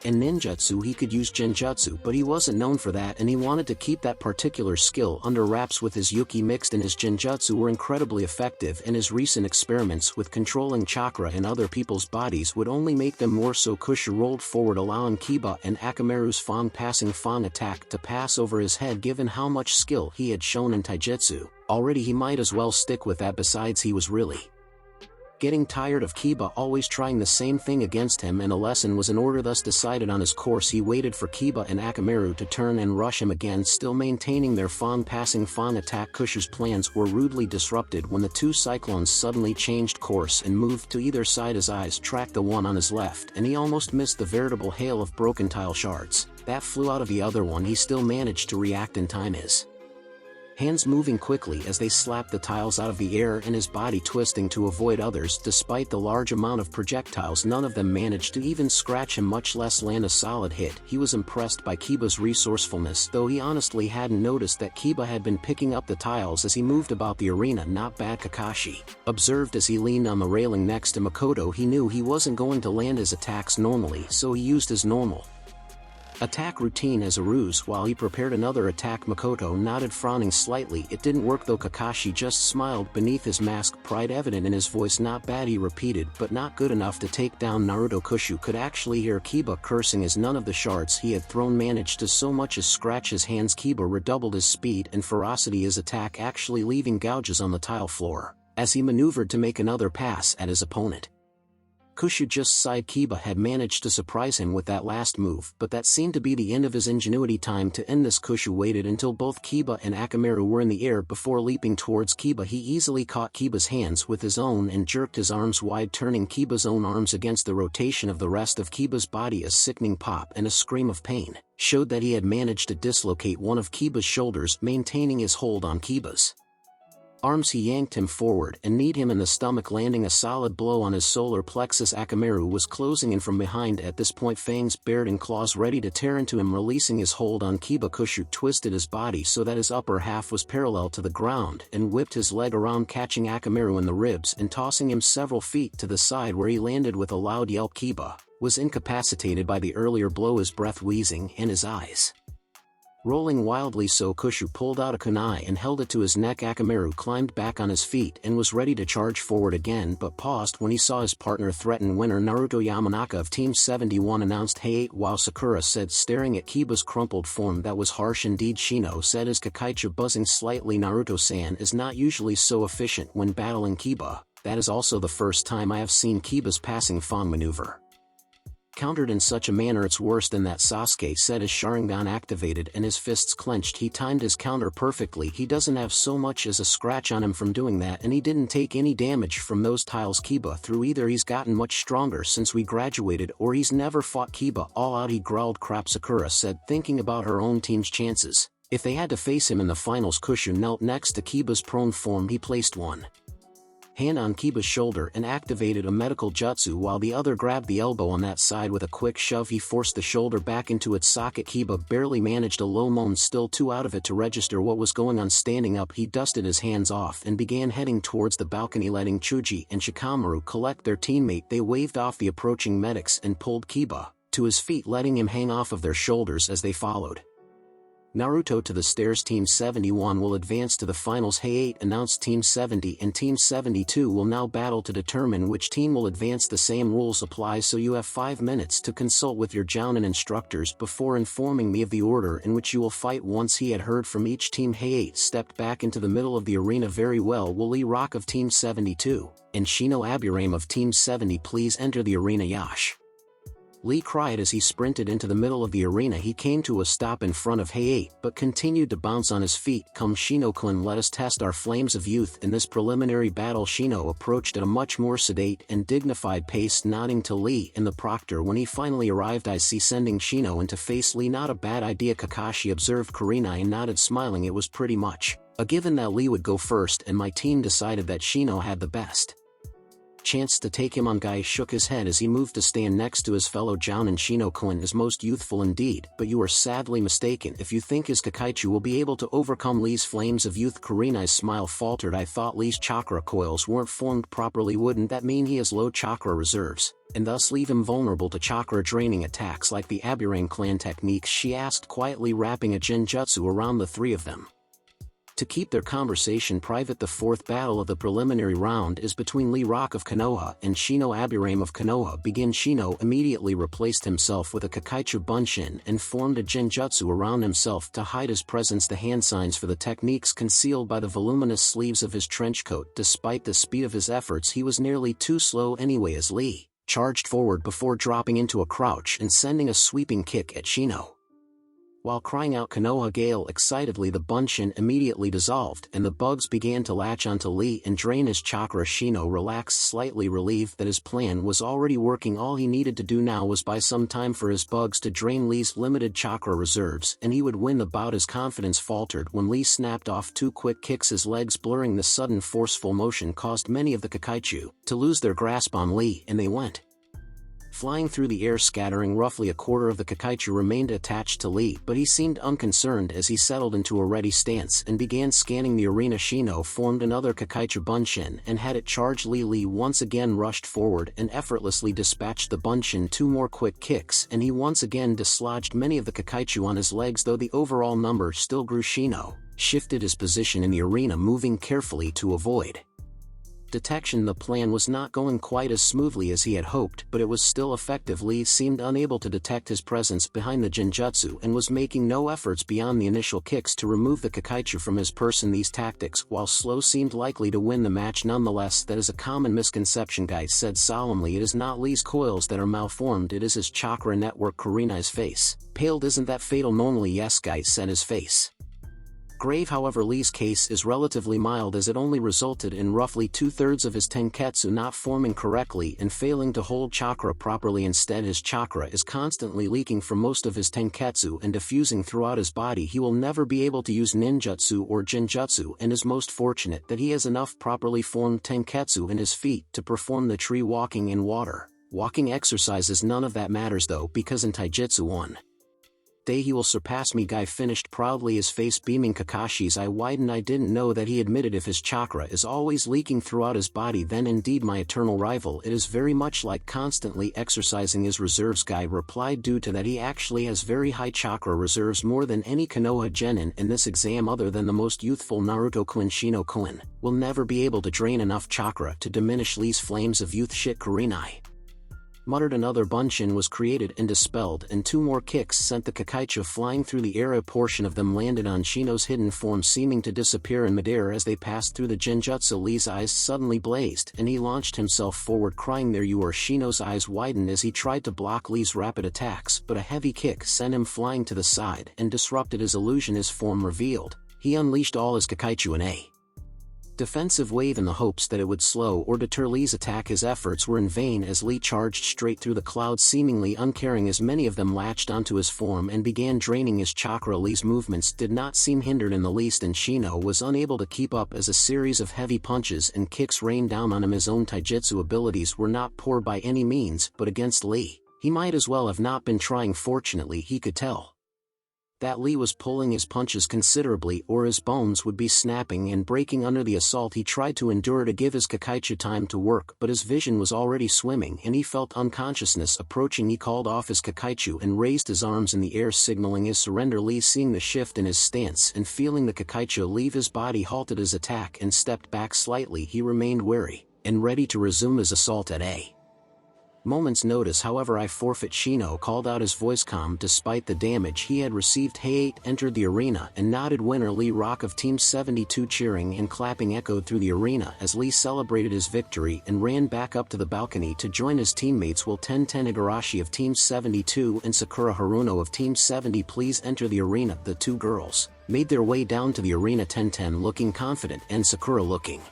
and ninjutsu. He could use genjutsu, but he wasn't known for that, and he wanted to keep that particular skill under wraps. With his Yuki mixed and his genjutsu were incredibly effective, and his recent experiments with controlling chakra in other people's bodies would only make them more so. Kushu rolled forward, allowing Kiba and Akamaru's Fang passing Fang attack to pass over his head. Given how much skill he had shown in taijutsu already, he might as well stick with that. Besides, he was really getting tired of Kiba always trying the same thing against him, and a lesson was in order. Thus decided on his course, he waited for Kiba and Akamaru to turn and rush him again, still maintaining their Fang passing Fang attack. Kushu's plans were rudely disrupted when the two cyclones suddenly changed course and moved to either side. His eyes tracked the one on his left, and he almost missed the veritable hail of broken tile shards that flew out of the other one. He still managed to react in time, his hands moving quickly as they slapped the tiles out of the air and his body twisting to avoid others. Despite the large amount of projectiles, none of them managed to even scratch him, much less land a solid hit. He was impressed by Kiba's resourcefulness, though he honestly hadn't noticed that Kiba had been picking up the tiles as he moved about the arena. Not bad, Kakashi observed as he leaned on the railing next to Makoto. He knew he wasn't going to land his attacks normally, so he used his normal attack routine as a ruse while he prepared another attack. Makoto nodded, frowning slightly. It didn't work though. Kakashi just smiled beneath his mask, pride evident in his voice. Not bad, he repeated, but not good enough to take down Naruto. Kushu could actually hear Kiba cursing as none of the shards he had thrown managed to so much as scratch his hands. Kiba redoubled his speed and ferocity, his attack actually leaving gouges on the tile floor as he maneuvered to make another pass at his opponent. Kushu just sighed. Kiba had managed to surprise him with that last move, but that seemed to be the end of his ingenuity. Time to end this. Kushu waited until both Kiba and Akamaru were in the air before leaping towards Kiba. He easily caught Kiba's hands with his own and jerked his arms wide, turning Kiba's own arms against the rotation of the rest of Kiba's body. A sickening pop and a scream of pain showed that he had managed to dislocate one of Kiba's shoulders. Maintaining his hold on Kiba's arms, he yanked him forward and kneed him in the stomach, landing a solid blow on his solar plexus. Akamaru was closing in from behind at this point, fangs bared and claws ready to tear into him. Releasing his hold on Kiba, Kushu twisted his body so that his upper half was parallel to the ground and whipped his leg around, catching Akamaru in the ribs and tossing him several feet to the side, where he landed with a loud yelp. Kiba was incapacitated by the earlier blow, his breath wheezing and his eyes rolling wildly. So Kushu pulled out a kunai and held it to his neck. Akamaru climbed back on his feet and was ready to charge forward again, but paused when he saw his partner threaten. Winner Naruto Yamanaka of Team 71 announced, "Hey," while Sakura said, staring at Kiba's crumpled form. "That was harsh indeed," Shino said, his Kakaicha buzzing slightly. "Naruto-san is not usually so efficient when battling Kiba. That is also the first time I have seen Kiba's passing Fang maneuver countered in such a manner. It's worse than that," Sasuke said as Sharingan activated and his fists clenched. "He timed his counter perfectly. He doesn't have so much as a scratch on him from doing that, and he didn't take any damage from those tiles Kiba threw either. He's gotten much stronger since we graduated, or he's never fought Kiba all out," he growled. "Crap," Sakura said, thinking about her own team's chances if they had to face him in the finals. Kushu knelt next to Kiba's prone form. He placed one hand on Kiba's shoulder and activated a medical jutsu while the other grabbed the elbow on that side. With a quick shove, he forced the shoulder back into its socket. Kiba barely managed a low moan, still too out of it to register what was going on. Standing up, he dusted his hands off and began heading towards the balcony, letting Chuji and Shikamaru collect their teammate. They waved off the approaching medics and pulled Kiba to his feet, letting him hang off of their shoulders as they followed Naruto to the stairs. Team 71 will advance to the finals. Hey 8 announced Team 70 and Team 72 will now battle to determine which team will advance. The same rules apply, so you have 5 minutes to consult with your Jounin instructors before informing me of the order in which you will fight. Once he had heard from each team, Hey 8 stepped back into the middle of the arena. "Very well, Wooly Rock of Team 72 and Shino Aburame of Team 70, please enter the arena." Yash Lee cried as he sprinted into the middle of the arena. He came to a stop in front of Hey-8, but continued to bounce on his feet. "Come Shino-kun, let us test our flames of youth." In this preliminary battle, Shino approached at a much more sedate and dignified pace, nodding to Lee and the proctor when he finally arrived. "I see, sending Shino into face Lee, not a bad idea," Kakashi observed. Kurenai nodded, smiling. It was pretty much a given that Lee would go first, and my team decided that Shino had the best chance to take him on. Guy shook his head as he moved to stand next to his fellow Jounin. "Shino-kun is most youthful indeed, but you are sadly mistaken if you think his Kakaichu will be able to overcome Lee's flames of youth." Kurenai's smile faltered. "I thought Lee's chakra coils weren't formed properly. Wouldn't that mean he has low chakra reserves, and thus leave him vulnerable to chakra-draining attacks like the Aburang clan techniques?" she asked quietly, wrapping a genjutsu around the three of them to keep their conversation private. The fourth battle of the preliminary round is between Lee Rock of Konoha and Shino Aburame of Konoha. Shino immediately replaced himself with a Kakaichu Bunshin and formed a genjutsu around himself to hide his presence. The hand signs for the techniques concealed by the voluminous sleeves of his trench coat. Despite the speed of his efforts, he was nearly too slow anyway as Lee charged forward before dropping into a crouch and sending a sweeping kick at Shino. While crying out Konoha Gale excitedly, the Bunshin immediately dissolved and the bugs began to latch onto Lee and drain his chakra. Shino relaxed, slightly relieved that his plan was already working. All he needed to do now was buy some time for his bugs to drain Lee's limited chakra reserves, and he would win the bout. His confidence faltered when Lee snapped off two quick kicks, his legs blurring. The sudden forceful motion caused many of the Kakaichu to lose their grasp on Lee, and they went flying through the air, scattering. Roughly a quarter of the Kakaichu remained attached to Lee, but he seemed unconcerned as he settled into a ready stance and began scanning the arena. Shino formed another Kakaichu Bunshin and had it charge Lee. Lee once again rushed forward and effortlessly dispatched the Bunshin. Two more quick kicks and he once again dislodged many of the Kakaichu on his legs, though the overall number still grew. Shino shifted his position in the arena, moving carefully to avoid detection. The plan was not going quite as smoothly as he had hoped, but it was still effective. Lee seemed unable to detect his presence behind the genjutsu and was making no efforts beyond the initial kicks to remove the Kakaichu from his person. These tactics, while slow, seemed likely to win the match. Nonetheless, that is a common misconception, Guy said solemnly. It is not Lee's coils that are malformed, it is his chakra network. Kurenai's face paled. Isn't that fatal? Normally yes, Guy said, his face grave. However, Lee's case is relatively mild as it only resulted in roughly 2/3 of his tenketsu not forming correctly and failing to hold chakra properly. Instead, his chakra is constantly leaking from most of his tenketsu and diffusing throughout his body. He will never be able to use ninjutsu or genjutsu and is most fortunate that he has enough properly formed tenketsu in his feet to perform the tree walking and water walking exercises. None of that matters though, because in taijutsu one day he will surpass me, Guy finished proudly, his face beaming. Kakashi's eye widened. I didn't know that, he admitted. If his chakra is always leaking throughout his body, then indeed my eternal rival. It is very much like constantly exercising his reserves, Guy replied. Due to that, he actually has very high chakra reserves, more than any Konoha genin in this exam other than the most youthful Naruto-kun. Shino-kun will never be able to drain enough chakra to diminish Lee's flames of youth. Shit, Kurenai muttered. Another Bunshin was created and dispelled, and two more kicks sent the Kakaichu flying through the air. A portion of them landed on Shino's hidden form, seeming to disappear in midair as they passed through the genjutsu. Lee's eyes suddenly blazed, and he launched himself forward, crying, "There you are!" Shino's eyes widened as he tried to block Lee's rapid attacks, but a heavy kick sent him flying to the side and disrupted his illusion. His form revealed, he unleashed all his Kakaichu in a defensive wave in the hopes that it would slow or deter Lee's attack. His efforts were in vain as Lee charged straight through the clouds, seemingly uncaring as many of them latched onto his form and began draining his chakra. Lee's movements did not seem hindered in the least, and Shino was unable to keep up as a series of heavy punches and kicks rained down on him. His own taijutsu abilities were not poor by any means, but against Lee, he might as well have not been trying. Fortunately, he could tell that Lee was pulling his punches considerably, or his bones would be snapping and breaking under the assault. He tried to endure to give his Kakaichu time to work, but his vision was already swimming and he felt unconsciousness approaching. He called off his Kakaichu and raised his arms in the air, signaling his surrender. Lee, seeing the shift in his stance and feeling the Kakaichu leave his body, halted his attack and stepped back slightly. He remained wary and ready to resume his assault at a Moments notice, however, I forfeit. Shino called out, his voice calm despite the damage he had received. Hayate entered the arena and nodded. Winner Lee Rock of Team 72 cheering and clapping echoed through the arena as Lee celebrated his victory and ran back up to the balcony to join his teammates. Will Tenten Igarashi of Team 72 and Sakura Haruno of Team 70 please enter the arena? The two girls made their way down to the arena, Tenten looking confident and Sakura looking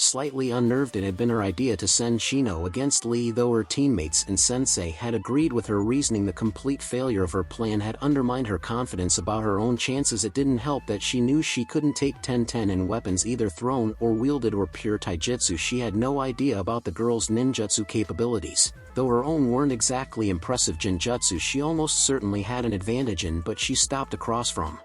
slightly unnerved. It had been her idea to send Shino against Lee, though her teammates and sensei had agreed with her reasoning. The complete failure of her plan had undermined her confidence about her own chances. It didn't help that she knew she couldn't take Tenten in weapons either thrown or wielded or pure taijutsu. She had no idea about the girl's ninjutsu capabilities. Though her own weren't exactly impressive genjutsu, she almost certainly had an advantage in, but she stopped across from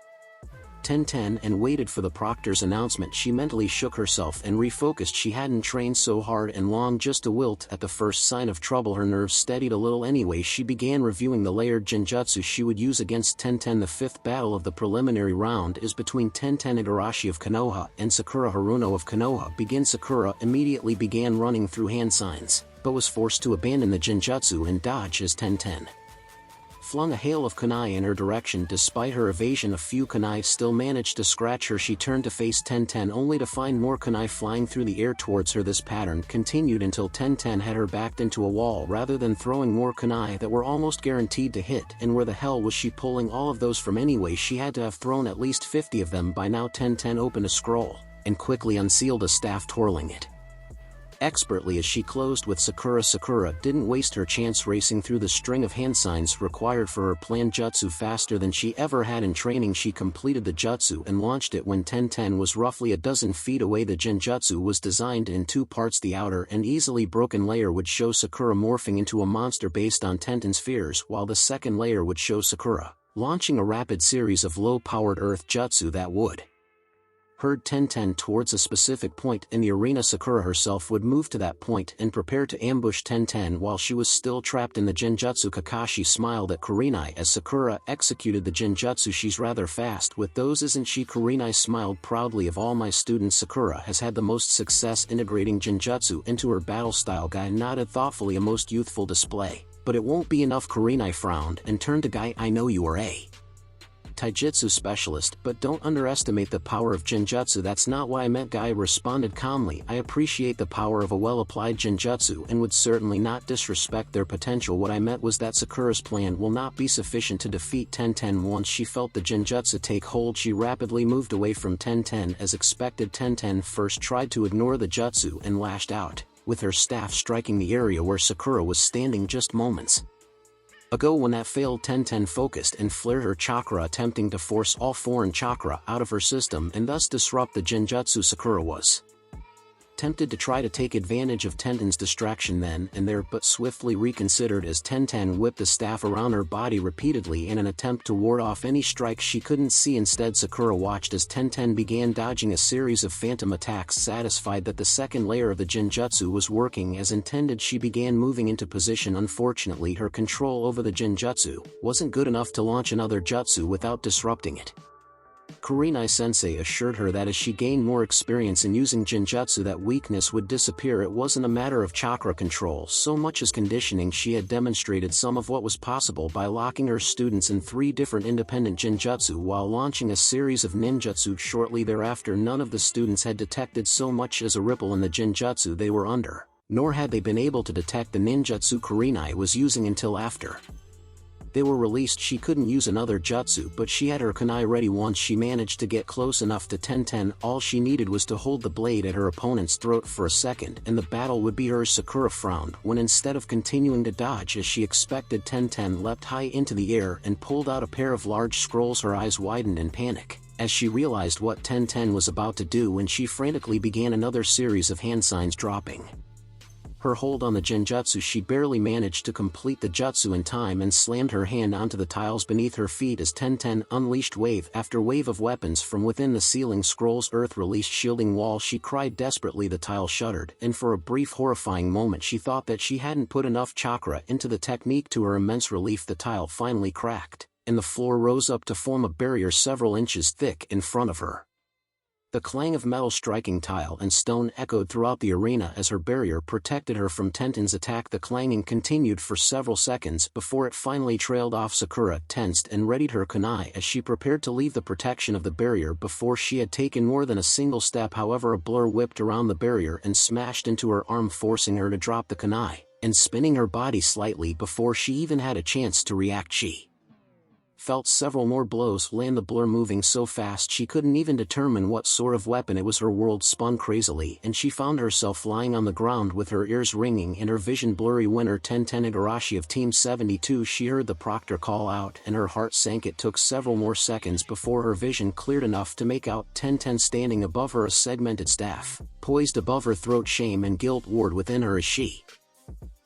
Tenten and waited for the proctor's announcement. She mentally shook herself and refocused. She hadn't trained so hard and long just to wilt at the first sign of trouble. Her nerves steadied a little anyway. She began reviewing the layered genjutsu she would use against Tenten. The fifth battle of the preliminary round is between Tenten Igarashi of Konoha and Sakura Haruno of Konoha. Sakura immediately began running through hand signs, but was forced to abandon the genjutsu and dodge as Tenten flung a hail of kunai in her direction. Despite her evasion, a few kunai still managed to scratch her. She turned to face Tenten only to find more kunai flying through the air towards her. This pattern continued until Tenten had her backed into a wall. Rather than throwing more kunai that were almost guaranteed to hit, and where the hell was she pulling all of those from anyway? She had to have thrown at least 50 of them by now. Tenten opened a scroll and quickly unsealed a staff, twirling it expertly as she closed with Sakura. Sakura didn't waste her chance, racing through the string of hand signs required for her planned jutsu faster than she ever had in training. She completed the jutsu and launched it when Tenten was roughly a dozen feet away. The genjutsu was designed in two parts. The outer and easily broken layer would show Sakura morphing into a monster based on Tenten's fears, while the second layer would show Sakura launching a rapid series of low-powered earth jutsu that would herd Tenten towards a specific point in the arena. Sakura herself would move to that point and prepare to ambush Tenten while she was still trapped in the genjutsu. Kakashi smiled at Kurenai as Sakura executed the genjutsu. She's rather fast with those, isn't she? Kurenai smiled proudly. Of all my students, Sakura has had the most success integrating genjutsu into her battle style. Guy nodded thoughtfully. A most youthful display. But it won't be enough. Kurenai frowned and turned to Guy. I know you are a taijutsu specialist, but don't underestimate the power of genjutsu. That's not what I meant. Guy responded calmly. I appreciate the power of a well-applied genjutsu and would certainly not disrespect their potential. What I meant was that Sakura's plan will not be sufficient to defeat Tenten. Once she felt the genjutsu take hold, she rapidly moved away from Tenten. As expected, Tenten first tried to ignore the jutsu and lashed out, with her staff striking the area where Sakura was standing just moments ago. When that failed, Tenten focused and flared her chakra, attempting to force all foreign chakra out of her system and thus disrupt the genjutsu. Sakura was tempted to try to take advantage of Tenten's distraction then and there, but swiftly reconsidered as Tenten whipped the staff around her body repeatedly in an attempt to ward off any strikes she couldn't see. Instead, Sakura watched as Tenten began dodging a series of phantom attacks. Satisfied that the second layer of the genjutsu was working as intended, she began moving into position. Unfortunately, her control over the genjutsu wasn't good enough to launch another jutsu without disrupting it. Kurenai-sensei assured her that as she gained more experience in using genjutsu, that weakness would disappear. It wasn't a matter of chakra control so much as conditioning. She had demonstrated some of what was possible by locking her students in 3 different independent genjutsu while launching a series of ninjutsu. Shortly thereafter, none of the students had detected so much as a ripple in the genjutsu they were under, nor had they been able to detect the ninjutsu Kurenai was using until after they were released. She couldn't use another jutsu, but she had her kunai ready. Once she managed to get close enough to Tenten, all she needed was to hold the blade at her opponent's throat for a second and the battle would be hers. Sakura frowned when, instead of continuing to dodge as she expected, Tenten leapt high into the air and pulled out a pair of large scrolls. Her eyes widened in panic as she realized what Tenten was about to do, and she frantically began another series of hand signs. Dropping her hold on the genjutsu, she barely managed to complete the jutsu in time and slammed her hand onto the tiles beneath her feet as Tenten unleashed wave after wave of weapons from within the ceiling scroll's earth-released shielding wall. She cried desperately. The tile shuddered, and for a brief horrifying moment she thought that she hadn't put enough chakra into the technique. To her immense relief, the tile finally cracked, and the floor rose up to form a barrier several inches thick in front of her. The clang of metal striking tile and stone echoed throughout the arena as her barrier protected her from Tenten's attack. The clanging continued for several seconds before it finally trailed off. Sakura tensed and readied her kunai as she prepared to leave the protection of the barrier before she had taken more than a single step. However, a blur whipped around the barrier and smashed into her arm, forcing her to drop the kunai, and spinning her body slightly before she even had a chance to react. She felt several more blows land, the blur moving so fast she couldn't even determine what sort of weapon it was. Her world spun crazily and she found herself lying on the ground with her ears ringing and her vision blurry. Winner Tenten Igarashi of Team 72. She heard the proctor call out and her heart sank. It took several more seconds before her vision cleared enough to make out Tenten standing above her, a segmented staff poised above her throat. Shame and guilt warred within her as she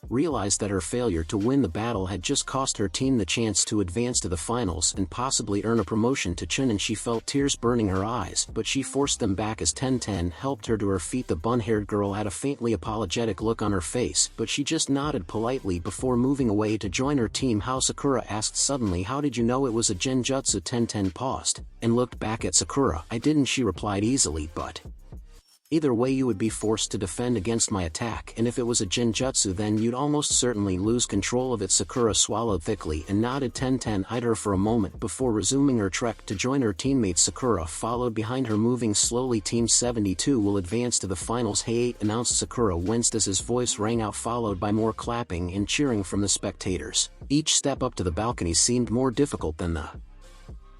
realized that her failure to win the battle had just cost her team the chance to advance to the finals and possibly earn a promotion to Chunin. She felt tears burning her eyes, but she forced them back as Tenten helped her to her feet. The blonde-haired girl had a faintly apologetic look on her face, but she just nodded politely before moving away to join her team. How? Sakura asked suddenly. How did you know it was a genjutsu? Tenten paused and looked back at Sakura. I didn't, she replied easily, but either way you would be forced to defend against my attack, and if it was a genjutsu then you'd almost certainly lose control of it. Sakura swallowed thickly and nodded. Tenten eyed her for a moment before resuming her trek to join her teammates. Sakura followed behind her, moving slowly. Team 72 will advance to the finals. Hey 8, announced. Sakura winced as his voice rang out, followed by more clapping and cheering from the spectators. Each step up to the balcony seemed more difficult than the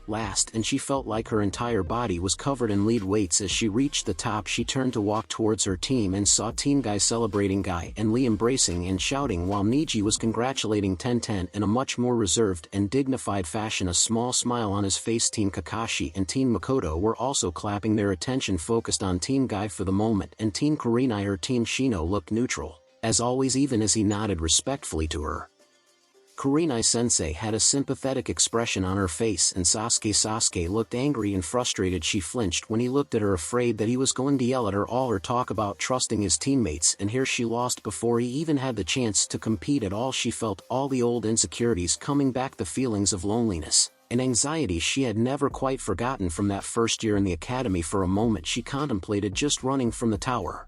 last, and she felt like her entire body was covered in lead weights. As she reached the top, she turned to walk towards her team and saw Team Guy celebrating, Guy and Lee embracing and shouting, while Niji was congratulating Tenten in a much more reserved and dignified fashion, a small smile on his face. Team Kakashi and Team Makoto were also clapping, their attention focused on Team Guy for the moment, and Team Kurenai or Team Shino looked neutral, as always, even as he nodded respectfully to her. Kurenai-sensei had a sympathetic expression on her face, and Sasuke looked angry and frustrated. She flinched when he looked at her, afraid that he was going to yell at her. All her talk about trusting his teammates, and here she lost before he even had the chance to compete at all. She felt all the old insecurities coming back, the feelings of loneliness and anxiety she had never quite forgotten from that first year in the academy. For a moment she contemplated just running from the tower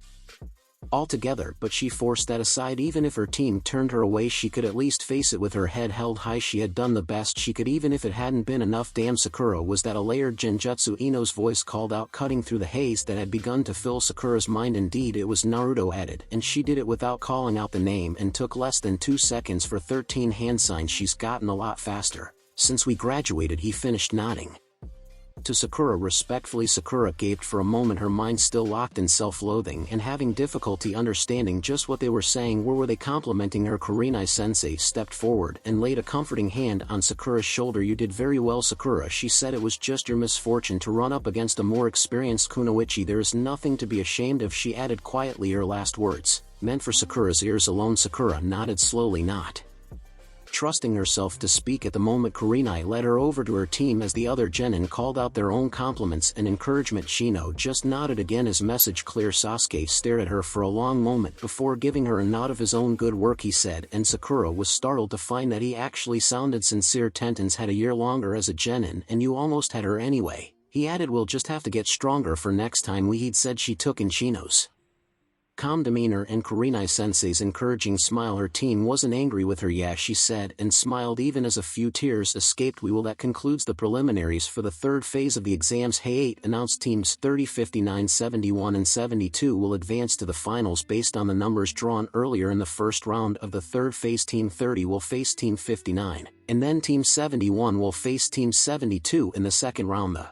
altogether, but she forced that aside. Even if her team turned her away, she could at least face it with her head held high. She had done the best she could, even if it hadn't been enough. Damn, Sakura, was that a layered genjutsu? Ino's voice called out, cutting through the haze that had begun to fill Sakura's mind. Indeed, it was, Naruto added, and she did it without calling out the name and took less than 2 seconds for 13 hand signs. She's gotten a lot faster since we graduated, he finished, nodding to Sakura respectfully. Sakura gaped for a moment, her mind still locked in self-loathing and having difficulty understanding just what they were saying. Were they complimenting her? Kurenai-sensei stepped forward and laid a comforting hand on Sakura's shoulder. You did very well, Sakura, she said. It was just your misfortune to run up against a more experienced kunoichi. There is nothing to be ashamed of, she added quietly, her last words meant for Sakura's ears alone. Sakura nodded slowly, not trusting herself to speak at the moment. Kurenai led her over to her team as the other genin called out their own compliments and encouragement. Shino just nodded again, his message clear. Sasuke stared at her for a long moment before giving her a nod of his own. Good work, he said, and Sakura was startled to find that he actually sounded sincere. Tenten's had a year longer as a genin, and you almost had her anyway, he added. We'll just have to get stronger for next time. He'd said. She took in Shino's calm demeanor and Kurenai-sensei's encouraging smile. Her team wasn't angry with her, yeah, she said, and smiled even as a few tears escaped. That concludes the preliminaries for the third phase of the exams. Hey 8, announced. Teams 30, 59, 71 and 72 will advance to the finals based on the numbers drawn earlier in the first round of the third phase. Team 30 will face Team 59, and then Team 71 will face Team 72 in the second round. The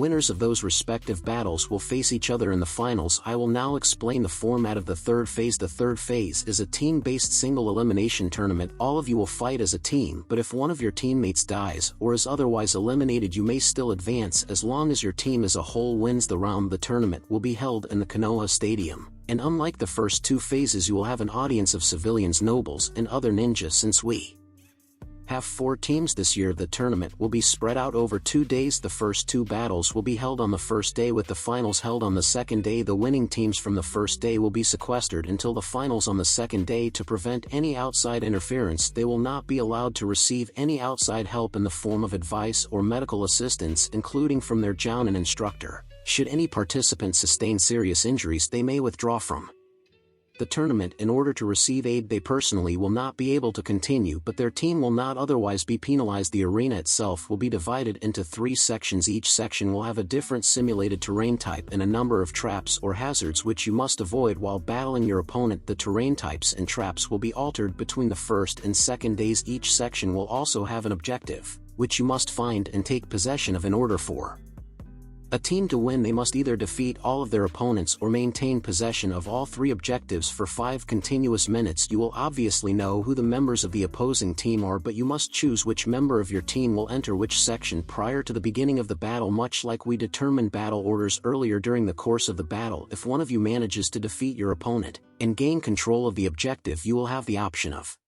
winners of those respective battles will face each other in the finals. I will now explain the format of the third phase. The third phase is a team-based single elimination tournament. All of you will fight as a team, but if one of your teammates dies or is otherwise eliminated, you may still advance as long as your team as a whole wins the round. The tournament will be held in the Konoha Stadium, and unlike the first 2 phases, you will have an audience of civilians, nobles, and other ninjas. Since we have 4 teams this year, the tournament will be spread out over 2 days. The first 2 battles will be held on the first day, with the finals held on the second day. The winning teams from the first day will be sequestered until the finals on the second day to prevent any outside interference. They will not be allowed to receive any outside help in the form of advice or medical assistance, including from their jounin instructor. Should any participant sustain serious injuries, they may withdraw from the tournament in order to receive aid. They personally will not be able to continue, but their team will not otherwise be penalized. The arena itself will be divided into 3 sections. Each section will have a different simulated terrain type and a number of traps or hazards which you must avoid while battling your opponent. The terrain types and traps will be altered between the first and second days. Each section will also have an objective, which you must find and take possession of in order for a team to win. They must either defeat all of their opponents or maintain possession of all 3 objectives for 5 continuous minutes. You will obviously know who the members of the opposing team are, but you must choose which member of your team will enter which section prior to the beginning of the battle, much like we determined battle orders earlier. During the course of the battle, if one of you manages to defeat your opponent and gain control of the objective, you will have the option of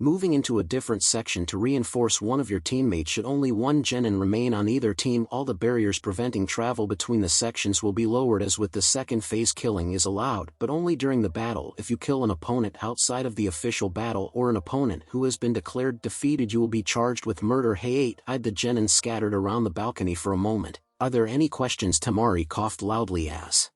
moving into a different section to reinforce one of your teammates. Should only one genin remain on either team, all the barriers preventing travel between the sections will be lowered. As with the second phase, killing is allowed, but only during the battle. If you kill an opponent outside of the official battle or an opponent who has been declared defeated, you will be charged with murder. Hey 8, hide the genin scattered around the balcony for a moment. Are there any questions? Tamari coughed loudly as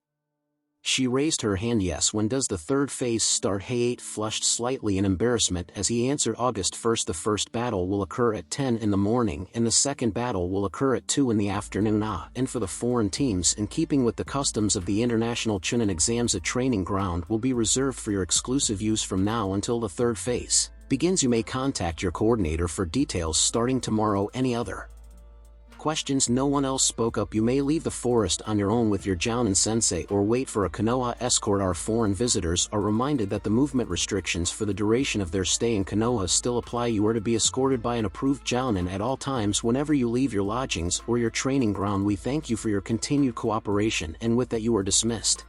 she raised her hand. Yes. When does the third phase start? Hey 8 flushed slightly in embarrassment as he answered, August 1st. The first battle will occur at 10 in the morning and the second battle will occur at 2 in the afternoon. And for the foreign teams, in keeping with the customs of the international Chunin exams, a training ground will be reserved for your exclusive use from now until the third phase begins. You may contact your coordinator for details starting tomorrow. Any other questions? No one else spoke up. You may leave the forest on your own with your Jounin sensei or wait for a Konoha escort. Our foreign visitors are reminded that the movement restrictions for the duration of their stay in Konoha still apply. You are to be escorted by an approved Jounin at all times whenever you leave your lodgings or your training ground. We thank you for your continued cooperation, and with that you are dismissed.